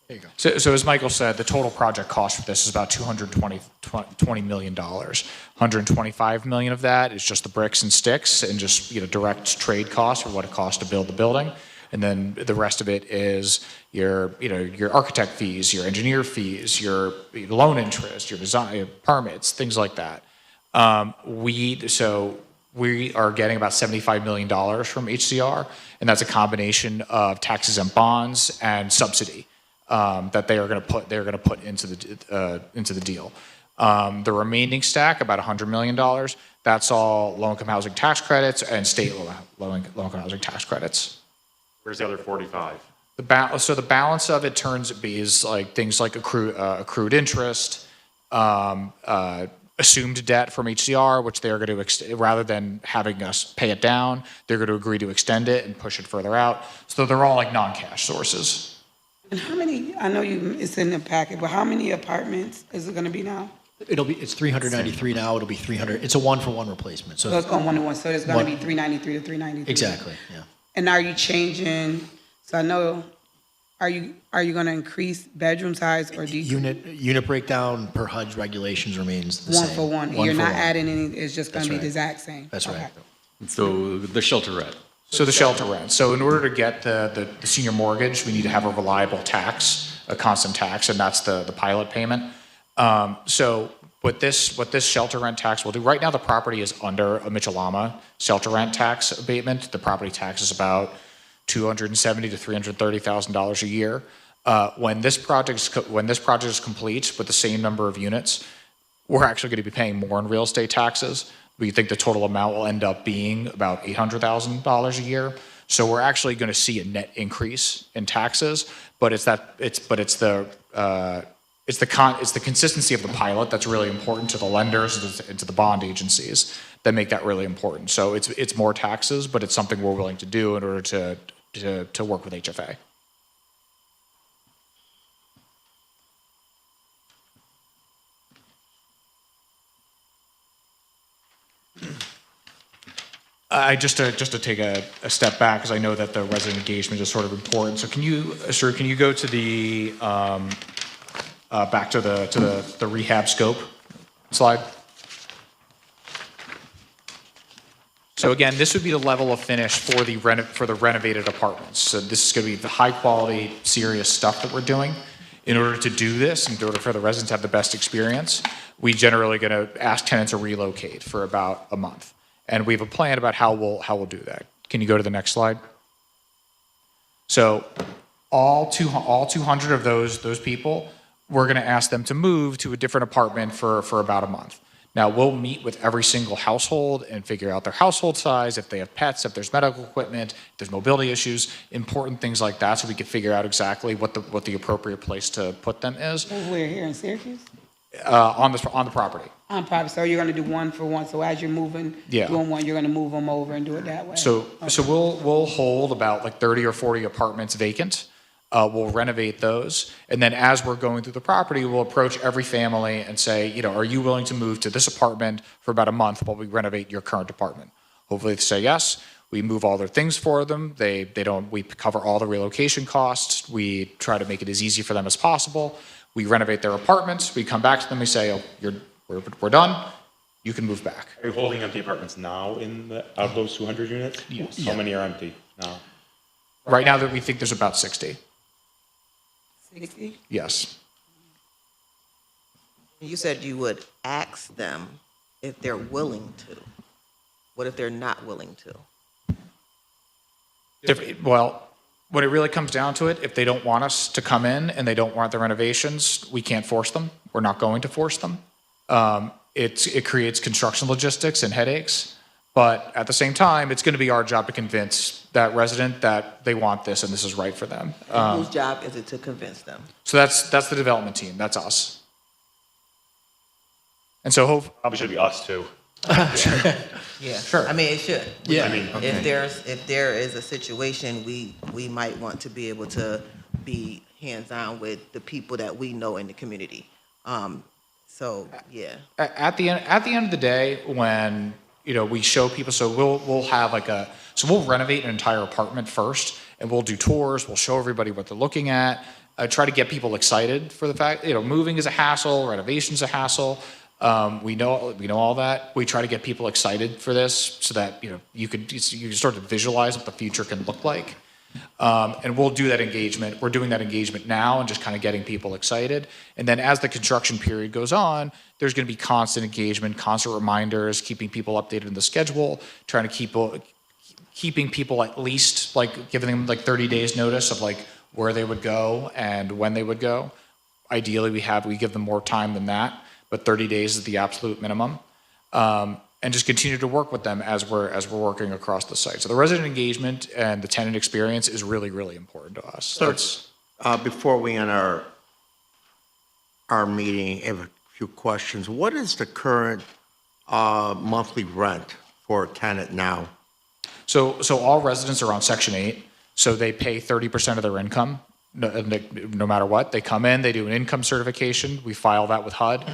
[SPEAKER 2] There you go. So as Michael said, the total project cost for this is about $220 million. $125 million of that is just the bricks and sticks and just direct trade costs for what it costs to build the building. And then the rest of it is your architect fees, your engineer fees, your loan interest, your design permits, things like that. We are getting about $75 million from HCR, and that's a combination of taxes and bonds and subsidy that they're going to put into the deal. The remaining stack, about $100 million, that's all low-income housing tax credits and state low-income housing tax credits.
[SPEAKER 5] Where's the other 45?
[SPEAKER 2] So the balance of it is like things like accrued interest, assumed debt from HCR, which they're going to rather than having us pay it down, they're going to agree to extend it and push it further out. So they're all like non-cash sources.
[SPEAKER 4] And how many, I know it's in the packet, but how many apartments is it gonna be now?
[SPEAKER 3] It's 393 now, it'll be 300, it's a one-for-one replacement,
[SPEAKER 4] So it's going 1-to-1, so there's gonna
[SPEAKER 3] One-
[SPEAKER 4] be 393 to 393?
[SPEAKER 3] exactly, yeah.
[SPEAKER 4] And are you changing, so I know, are you gonna increase bedroom size or
[SPEAKER 3] Unit breakdown per HUD's regulations remains the same.
[SPEAKER 4] 1-for-1?
[SPEAKER 3] One
[SPEAKER 4] You're
[SPEAKER 3] for
[SPEAKER 4] not
[SPEAKER 3] one.
[SPEAKER 4] adding any, it's just gonna
[SPEAKER 3] That's
[SPEAKER 4] be
[SPEAKER 3] right.
[SPEAKER 4] the exact same?
[SPEAKER 3] That's right.
[SPEAKER 4] Okay.
[SPEAKER 8] And so the shelter rent.
[SPEAKER 2] So the shelter rent. So in order to get the senior mortgage, we need to have a reliable tax, a constant tax, and that's the pilot payment. So what this shelter rent tax will do, right now the property is under a Mitchell-Lama shelter rent tax abatement. The property tax is about $270,000 to $330,000 a year. When this project is complete with the same number of units, we're actually going to be paying more in real estate taxes. We think the total amount will end up being about $800,000 a year. So we're actually going to see a net increase in taxes, but it's the consistency of the pilot that's really important to the lenders and to the bond agencies that make that really important. So it's more taxes, but it's something we're willing to do in order to work with HFA. Just to take a step back, because I know that the resident engagement is sort of important. So can you go to the back to the rehab scope slide? So again, this would be the level of finish for the renovated apartments. So this is going to be the high quality, serious stuff that we're doing. In order to do this, in order for the residents to have the best experience, we generally going to ask tenants to relocate for about a month. And we have a plan about how we'll do that. Can you go to the next slide? So all 200 of those people, we're going to ask them to move to a different apartment for about a month. Now, we'll meet with every single household and figure out their household size, if they have pets, if there's medical equipment, if there's mobility issues, important things like that, so we can figure out exactly what the appropriate place to put them is.
[SPEAKER 4] We're here in Syracuse?
[SPEAKER 2] On the property.
[SPEAKER 4] On property, so you're gonna do one for one, so as you're moving,
[SPEAKER 2] Yeah.
[SPEAKER 4] doing one, you're gonna move them over and do it that way?
[SPEAKER 2] So we'll hold about like 30 or 40 apartments vacant. We'll renovate those, and then as we're going through the property, we'll approach every family and say, are you willing to move to this apartment for about a month while we renovate your current apartment? Hopefully they say yes. We move all their things for them. We cover all the relocation costs. We try to make it as easy for them as possible. We renovate their apartments. We come back to them. We say, we're done. You can move back.
[SPEAKER 5] Are you holding empty apartments now out of those 200 units?
[SPEAKER 2] Yes.
[SPEAKER 5] How many are empty now?
[SPEAKER 2] Right now, that we think there's about 60.
[SPEAKER 4] 60?
[SPEAKER 2] Yes.
[SPEAKER 7] You said you would ask them if they're willing to. What if they're not willing to?
[SPEAKER 2] Well, when it really comes down to it, if they don't want us to come in and they don't want the renovations, we can't force them. We're not going to force them. It creates construction logistics and headaches. But at the same time, it's going to be our job to convince that resident that they want this and this is right for them.
[SPEAKER 7] Whose job is it to convince them?
[SPEAKER 2] So that's the development team. That's us. And so
[SPEAKER 5] Probably should be us too.
[SPEAKER 7] Yeah,
[SPEAKER 2] Sure.
[SPEAKER 7] I mean, it should.
[SPEAKER 3] Yeah.
[SPEAKER 5] I mean,
[SPEAKER 7] If there is a situation, we might want to be able to be hands-on with the people that we know in the community. So, yeah.
[SPEAKER 2] at the end of the day, when we show people, so we'll have we'll renovate an entire apartment first, and we'll do tours. We'll show everybody what they're looking at. Try to get people excited for the fact moving is a hassle, renovation's a hassle. We know all that. We try to get people excited for this so that you can start to visualize what the future can look like. And we'll do that engagement. We're doing that engagement now and just kind of getting people excited. And then as the construction period goes on, there's going to be constant engagement, constant reminders, keeping people updated in the schedule, trying to keeping people at least giving them 30 days notice of where they would go and when they would go. Ideally, we give them more time than that, but 30 days is the absolute minimum. And just continue to work with them as we're working across the site. So the resident engagement and the tenant experience is really, really important to us.
[SPEAKER 11] So, before we end our meeting, I have a few questions. What is the current monthly rent for a tenant now?
[SPEAKER 2] So all residents are on Section 8, so they pay 30% of their income, no matter what. They come in, they do an income certification, we file that with HUD.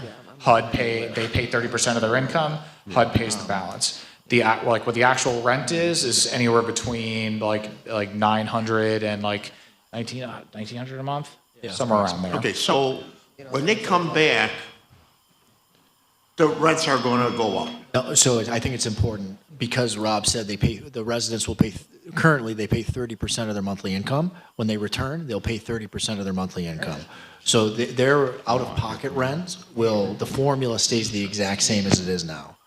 [SPEAKER 2] They pay 30% of their income, HUD pays the balance. What the actual rent is anywhere between like 900 and 1900 a month, somewhere around there.
[SPEAKER 11] Okay, so when they come back, the rents are going to go up.
[SPEAKER 3] No, so I think it's important because Rob said the residents will pay, currently they pay 30% of their monthly income. When they return, they'll pay 30% of their monthly income. So their out-of-pocket rent the formula stays the exact same as it is now.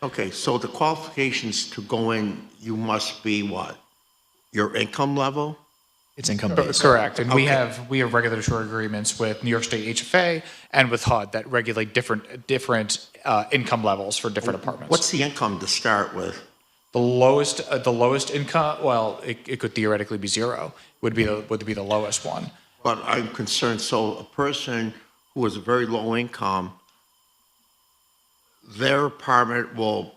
[SPEAKER 11] Okay, so the qualifications to go in, you must be what? your income level?
[SPEAKER 3] It's income based.
[SPEAKER 2] Correct, and we
[SPEAKER 11] Okay.
[SPEAKER 2] have regulatory agreements with New York State HFA and with HUD that regulate different income levels for different apartments.
[SPEAKER 11] What's the income to start with?
[SPEAKER 2] The lowest income? Well, it could theoretically be zero. Would be the lowest one.
[SPEAKER 11] But I'm concerned, so a person who has a very low income, their apartment will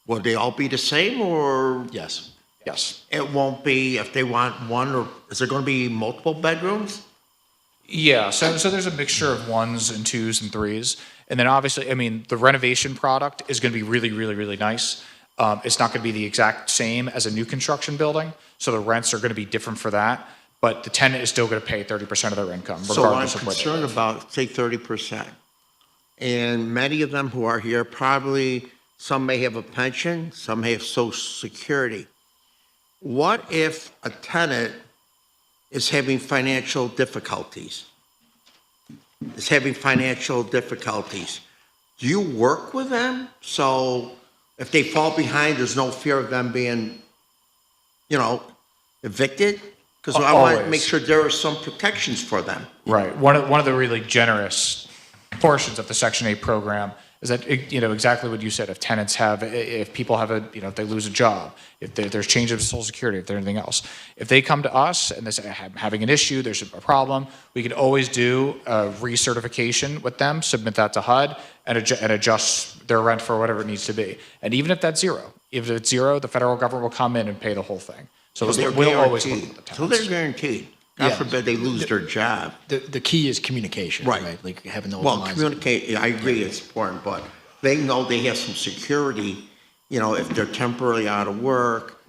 [SPEAKER 11] they all be the same, or
[SPEAKER 3] Yes.
[SPEAKER 2] Yes.
[SPEAKER 11] it won't be if they want one, or is there going to be multiple bedrooms?
[SPEAKER 2] Yeah, so there's a mixture of ones and twos and threes, and then obviously, I mean, the renovation product is going to be really, really, really nice. It's not going to be the exact same as a new construction building, so the rents are going to be different for that. But the tenant is still going to pay 30% of their income,
[SPEAKER 11] So I'm
[SPEAKER 2] regardless of where they
[SPEAKER 11] concerned
[SPEAKER 2] live.
[SPEAKER 11] about, say, 30%. And many of them who are here, probably, some may have a pension, some may have Social Security. What if a tenant is having financial difficulties? Do you work with them? So if they fall behind, there's no fear of them being, evicted? Because I want to
[SPEAKER 2] Always.
[SPEAKER 11] make sure there are some protections for them.
[SPEAKER 2] Right. One of the really generous portions of the Section 8 program is that, exactly what you said. If people have if they lose a job, if there's change of Social Security, if there's anything else, if they come to us and they say, I'm having an issue, there's a problem, we can always do a recertification with them, submit that to HUD, and adjust their rent for whatever it needs to be. And even if that's zero, the federal government will come in and pay the whole thing. So
[SPEAKER 11] They're
[SPEAKER 2] we'll always work
[SPEAKER 11] guaranteed.
[SPEAKER 2] with the
[SPEAKER 11] So they're
[SPEAKER 2] tenants.
[SPEAKER 11] guaranteed. God
[SPEAKER 3] Yeah.
[SPEAKER 11] forbid they lose their job.
[SPEAKER 3] The key is communication,
[SPEAKER 11] Right.
[SPEAKER 3] right? Like having those
[SPEAKER 11] Well,
[SPEAKER 3] lines.
[SPEAKER 11] communicate, I agree, it's important, but they know they have some security, if they're temporarily out of work,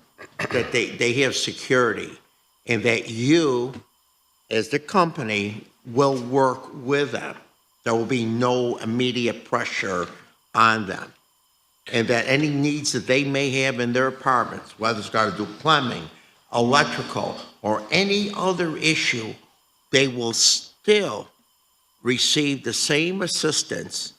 [SPEAKER 11] that they have security, and that you, as the company, will work with them. There will be no immediate pressure on them. And that any needs that they may have in their apartments, whether it's got to do plumbing, electrical, or any other issue, they will still receive the same assistance.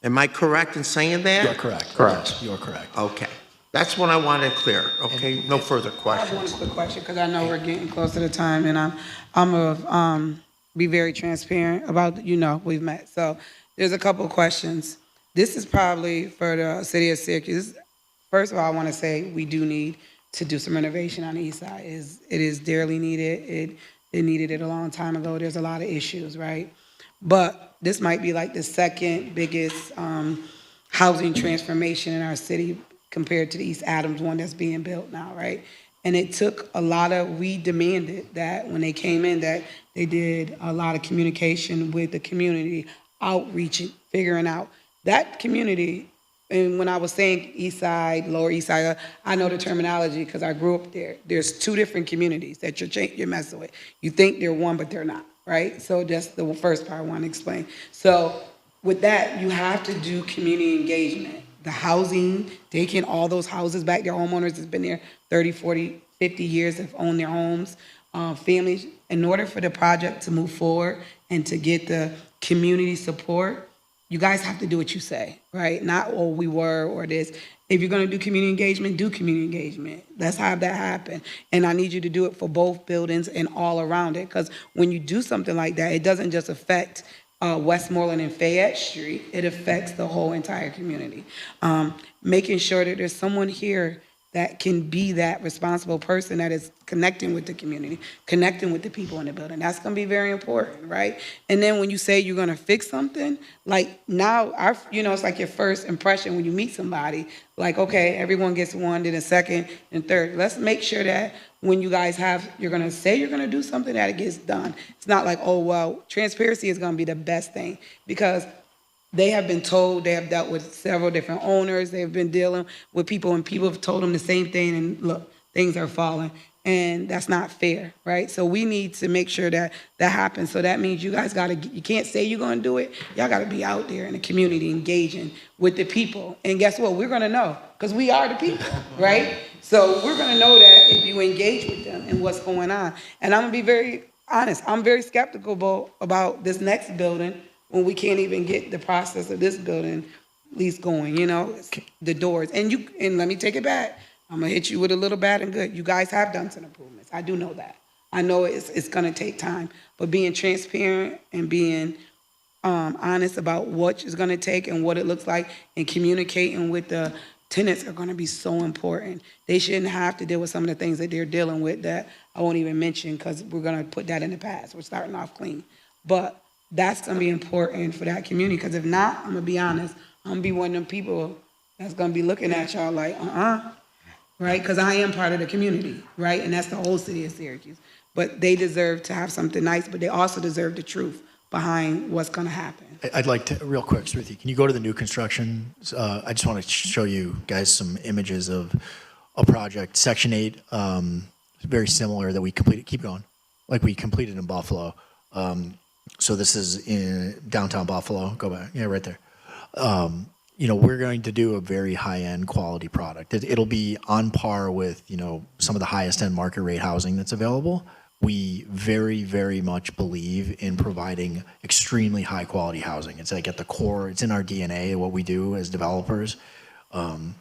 [SPEAKER 11] Am I correct in saying that?
[SPEAKER 3] You're correct.
[SPEAKER 2] Correct.
[SPEAKER 3] Yes, you're correct.
[SPEAKER 11] Okay. That's what I wanted clear, okay? No further
[SPEAKER 4] I have
[SPEAKER 11] questions.
[SPEAKER 4] one quick question, because I know we're getting close to the time, and I'm gonna be very transparent about, we've met. So there's a couple of questions. This is probably for the city of Syracuse. First of all, I want to say we do need to do some renovation on the east side. It is dearly needed. It needed it a long time ago. There's a lot of issues, right? But this might be like the second biggest housing transformation in our city compared to the East Adams one that's being built now, right? And it took we demanded that when they came in, that they did a lot of communication with the community, outreaching, figuring out that community. And when I was saying East Side, Lower East Side, I know the terminology because I grew up there. There's two different communities that you're messing with. You think they're one, but they're not, right? So that's the first part I want to explain. So with that, you have to do community engagement. The housing, taking all those houses back, their homeowners has been there 30, 40, 50 years, have owned their homes. Families, in order for the project to move forward and to get the community support, you guys have to do what you say, right? Not, we were, or this. If you're gonna do community engagement, do community engagement. Let's have that happen. And I need you to do it for both buildings and all around it, because when you do something like that, it doesn't just affect Westmoreland and Fayette Street, it affects the whole entire community. Making sure that there's someone here that can be that responsible person that is connecting with the community, connecting with the people in the building. That's gonna be very important, right? And then when you say you're gonna fix something, like now, it's like your first impression when you meet somebody, like, okay, everyone gets one, then a second, and third. Let's make sure that when you guys you're gonna say you're gonna do something, that it gets done. It's not like, transparency is gonna be the best thing, because they have been told, they have dealt with several different owners, they've been dealing with people, and people have told them the same thing, and look, things are falling. And that's not fair, right? So we need to make sure that that happens. So that means you guys you can't say you're gonna do it, y'all gotta be out there in the community engaging with the people. And guess what? We're gonna know, because we are the people, right? So we're gonna know that if you engage with them and what's going on. And I'm gonna be very honest, I'm very skeptical about this next building, when we can't even get the process of this building at least going, the doors. And let me take it back. I'm gonna hit you with a little bad and good. You guys have done some improvements. I do know that. I know it's gonna take time, but being transparent and being honest about what it's gonna take and what it looks like, and communicating with the tenants are gonna be so important. They shouldn't have to deal with some of the things that they're dealing with that I won't even mention, because we're gonna put that in the past. We're starting off clean. But that's gonna be important for that community, because if not, I'm gonna be honest, I'm gonna be one of them people that's gonna be looking at y'all like, right? Because I am part of the community, right? And that's the whole city of Syracuse. But they deserve to have something nice, but they also deserve the truth behind what's gonna happen.
[SPEAKER 3] I'd like to, real quick, Sruthi, can you go to the new construction? I just want to show you guys some images of a project, Section 8, very similar that we completed, keep going, like we completed in Buffalo. So this is in downtown Buffalo, go back, yeah, right there. You know, we're going to do a very high-end quality product. It'll be on par with, you know, some of the highest-end market rate housing that's available. We very, very much believe in providing extremely high-quality housing. It's like at the core, it's in our DNA, what we do as developers. And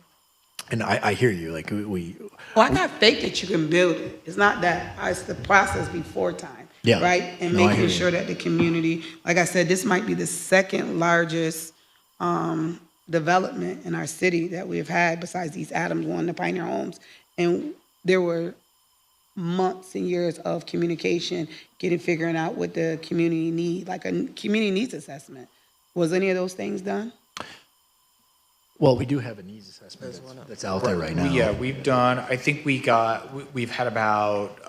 [SPEAKER 3] I hear you, like we.
[SPEAKER 4] Well, I got faith that you can build it. It's not that, it's the process before time.
[SPEAKER 3] Yeah.
[SPEAKER 4] Right? And
[SPEAKER 3] No, I hear
[SPEAKER 4] making
[SPEAKER 3] you.
[SPEAKER 4] sure that the community, like I said, this might be the second largest development in our city that we've had besides East Adams one, the Pioneer Homes. And there were months and years of communication, figuring out what the community need, like a community needs assessment. Was any of those things done?
[SPEAKER 3] Well, we do have a needs assessment that's out there right now.
[SPEAKER 2] Yeah, we've done, I think we've had about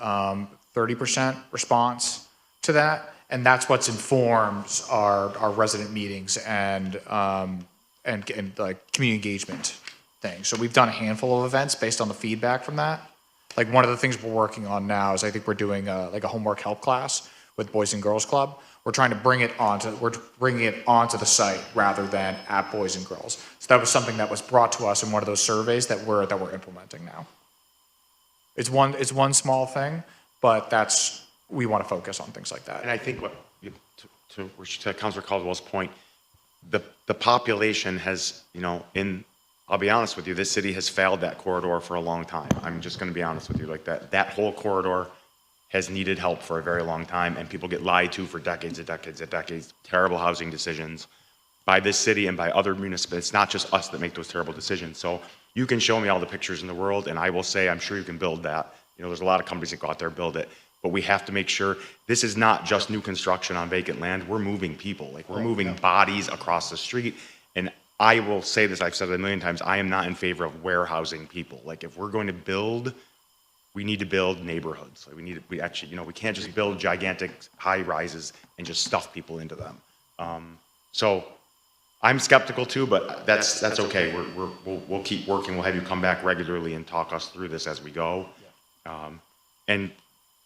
[SPEAKER 2] 30% response to that. And that's what's informs our resident meetings and like community engagement thing. So we've done a handful of events based on the feedback from that. Like one of the things we're working on now is I think we're doing like a homework help class with Boys and Girls Club. We're trying to bring it onto the site rather than at Boys and Girls. So that was something that was brought to us in one of those surveys that we're implementing now. It's one small thing, but we want to focus on things like that.
[SPEAKER 5] And I think to Councilor Caldwell's point, the population has, you know, I'll be honest with you, this city has failed that corridor for a long time. I'm just going to be honest with you, like that whole corridor has needed help for a very long time, and people get lied to for decades and decades and decades. Terrible housing decisions by this city and by other municipalities. It's not just us that make those terrible decisions. So you can show me all the pictures in the world, and I will say, I'm sure you can build that. You know, there's a lot of companies that go out there and build it. But we have to make sure this is not just new construction on vacant land. We're moving people. Like, we're moving bodies across the street. And I will say this, I've said it a million times, I am not in favor of warehousing people. Like, if we're going to build, we need to build neighborhoods. Like, we actually, you know, we can't just build gigantic high rises and just stuff people into them. So I'm skeptical too, but that's okay. We'll keep working. We'll have you come back regularly and talk us through this as we go. And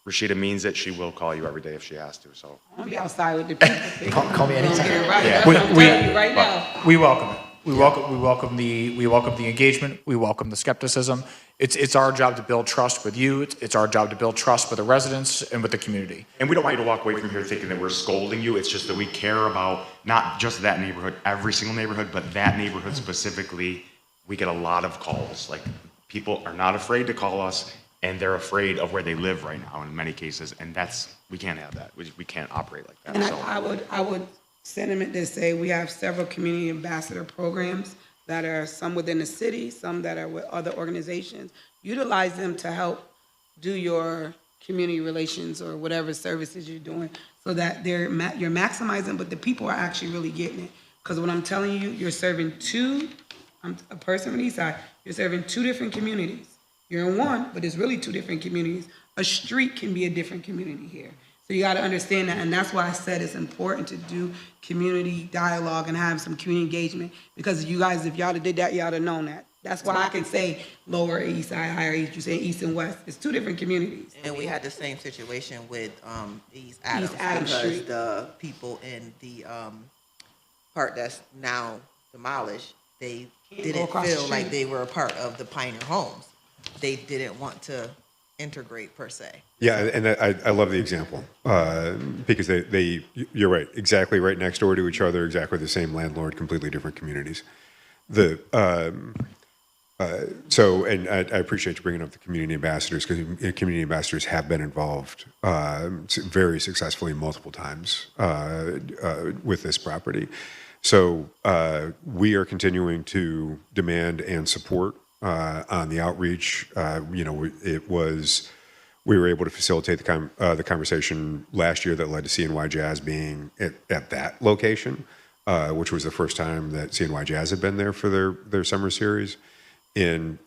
[SPEAKER 5] Rashida means it. She will call you every day if she has to. So
[SPEAKER 4] I'll be outside with the people.
[SPEAKER 3] Call me anytime.
[SPEAKER 4] I'm telling you right now.
[SPEAKER 2] We welcome it. We welcome the engagement. We welcome the skepticism. It's our job to build trust with you. It's our job to build trust with the residents and with the community.
[SPEAKER 5] And we don't want you to walk away from here thinking that we're scolding you. It's just that we care about not just that neighborhood, every single neighborhood, but that neighborhood specifically. We get a lot of calls. Like, people are not afraid to call us, and they're afraid of where they live right now in many cases. And we can't have that. We can't operate like that.
[SPEAKER 4] And
[SPEAKER 5] So
[SPEAKER 4] I would sentiment to say we have several community ambassador programs that are some within the city, some that are with other organizations. Utilize them to help do your community relations or whatever services you're doing, so that you're maximizing, but the people are actually really getting it. Because what I'm telling you, you're serving I'm a person from the east side, you're serving two different communities. You're in one, but it's really two different communities. A street can be a different community here. So you got to understand that, and that's why I said it's important to do community dialogue and have some community engagement, because you guys, if y'all have did that, y'all have known that. That's why I can say lower east side, higher east, you say east and west. It's two different communities.
[SPEAKER 7] And we had the same situation with East Adams,
[SPEAKER 4] Adams
[SPEAKER 7] because
[SPEAKER 4] Street.
[SPEAKER 7] the people in the part that's now demolished, they
[SPEAKER 4] Can't go
[SPEAKER 7] didn't
[SPEAKER 4] across the
[SPEAKER 7] feel like
[SPEAKER 4] street.
[SPEAKER 7] they were a part of the Pioneer Homes. They didn't want to integrate per se.
[SPEAKER 10] Yeah, and I love the example because you're right, exactly right next door to each other, exactly the same landlord, completely different communities. The So, and I appreciate you bringing up the community ambassadors, because community ambassadors have been involved very successfully multiple times with this property. So we are continuing to demand and support on the outreach. We were able to facilitate the conversation last year that led to CNY Jazz being at that location, which was the first time that CNY Jazz had been there for their summer series. And,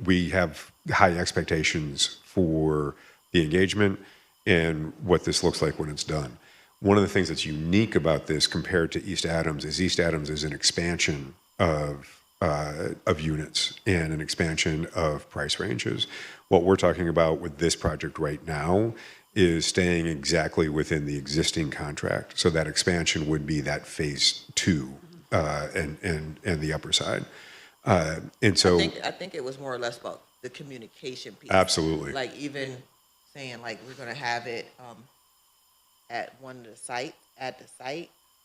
[SPEAKER 10] we have high expectations for the engagement and what this looks like when it's done. One of the things that's unique about this compared to East Adams is an expansion of units and an expansion of price ranges. What we're talking about with this project right now is staying exactly within the existing contract. So that expansion would be that phase 2 and the upper side. And so
[SPEAKER 7] I think it was more or less about the communication piece.
[SPEAKER 10] Absolutely.
[SPEAKER 7] Like even saying like we're gonna have it at one of the site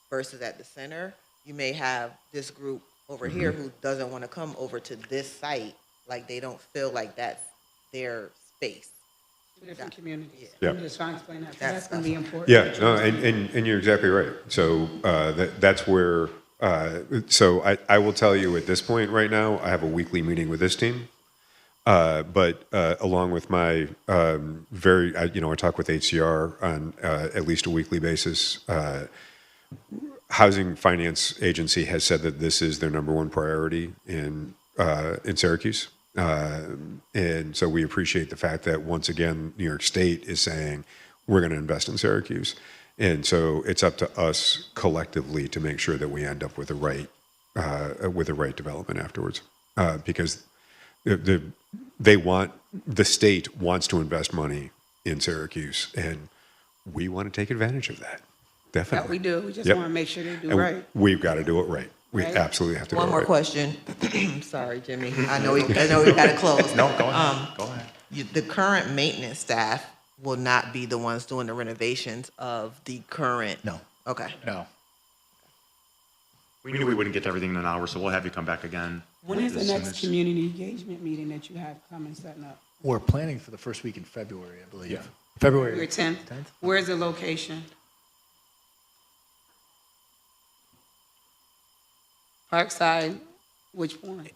[SPEAKER 7] versus at the center. You may have this group over here who doesn't want to come over to this site, like they don't feel like that's their space.
[SPEAKER 4] Two different communities.
[SPEAKER 10] Yeah.
[SPEAKER 4] I'm just trying to explain that, 'cause that's gonna be important.
[SPEAKER 10] Yeah, no, and you're exactly right. So that's where. So I will tell you at this point right now, I have a weekly meeting with this team. But along with my I talk with HCR on at least a weekly basis. Housing Finance Agency has said that this is their number one priority in Syracuse. And so we appreciate the fact that once again, New York State is saying we're going to invest in Syracuse. And so it's up to us collectively to make sure that we end up with the right development afterwards, because the state wants to invest money in Syracuse, and we want to take advantage of that. Definitely,
[SPEAKER 4] Yeah, we do. We just
[SPEAKER 10] Yep.
[SPEAKER 4] want to make sure they do
[SPEAKER 10] And
[SPEAKER 4] right.
[SPEAKER 10] We've got to do it right. We
[SPEAKER 4] Right.
[SPEAKER 10] absolutely have to.
[SPEAKER 7] One
[SPEAKER 10] do it
[SPEAKER 7] more
[SPEAKER 10] right.
[SPEAKER 7] question. Sorry, Jimmy. I know we got to close.
[SPEAKER 5] No, go ahead. Go ahead.
[SPEAKER 7] The current maintenance staff will not be the ones doing the renovations of the current.
[SPEAKER 3] No.
[SPEAKER 7] Okay.
[SPEAKER 2] No.
[SPEAKER 5] We knew we wouldn't get to everything in an hour, so we'll have you come back again.
[SPEAKER 4] When is the
[SPEAKER 5] as soon
[SPEAKER 4] next
[SPEAKER 5] as-
[SPEAKER 4] community engagement meeting that you have coming, setting up?
[SPEAKER 3] We're planning for the first week in February, I believe.
[SPEAKER 2] Yeah.
[SPEAKER 3] February
[SPEAKER 4] Your 10th? Where's the location? Parkside, which one?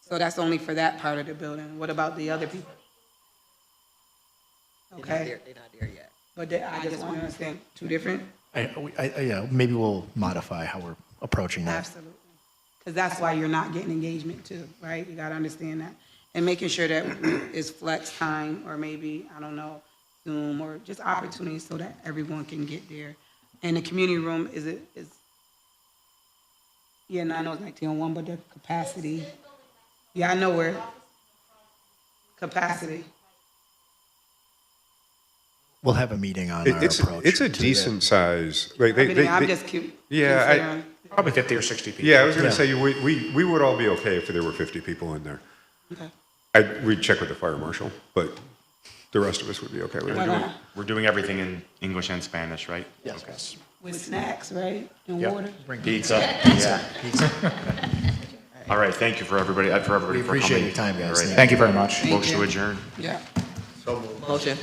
[SPEAKER 4] So that's only for that part of the building. What about the other people? Okay,
[SPEAKER 7] They're not there yet.
[SPEAKER 4] but I just want to understand, two different?
[SPEAKER 3] Maybe we'll modify how we're approaching that.
[SPEAKER 4] Absolutely. Because that's why you're not getting engagement too, right? You got to understand that. And making sure that it's flex time, or maybe, I don't know, Zoom, or just opportunities so that everyone can get there. And the community room, yeah, no, I know it's 1901, but the capacity, yeah, I know where, capacity.
[SPEAKER 3] We'll have a meeting on our
[SPEAKER 10] It's
[SPEAKER 3] approach.
[SPEAKER 10] a
[SPEAKER 3] to
[SPEAKER 10] decent size. Like
[SPEAKER 4] I'm just curious.
[SPEAKER 10] Yeah,
[SPEAKER 2] Probably 50 or 60 people.
[SPEAKER 10] Yeah, I was going to say we would all be okay if there were 50 people in there.
[SPEAKER 4] Okay.
[SPEAKER 10] We'd check with the fire marshal, but the rest of us would be okay with it.
[SPEAKER 5] We're doing everything in English and Spanish, right?
[SPEAKER 2] Yes.
[SPEAKER 4] With snacks, right? And
[SPEAKER 2] Yep.
[SPEAKER 4] water?
[SPEAKER 5] Pizza. Yeah. All right, thank you for everybody
[SPEAKER 3] We
[SPEAKER 5] for
[SPEAKER 3] appreciate
[SPEAKER 5] coming.
[SPEAKER 3] your time, guys.
[SPEAKER 5] All right.
[SPEAKER 2] Thank you very much.
[SPEAKER 5] Motion to adjourn.
[SPEAKER 4] Yeah.
[SPEAKER 7] Motion.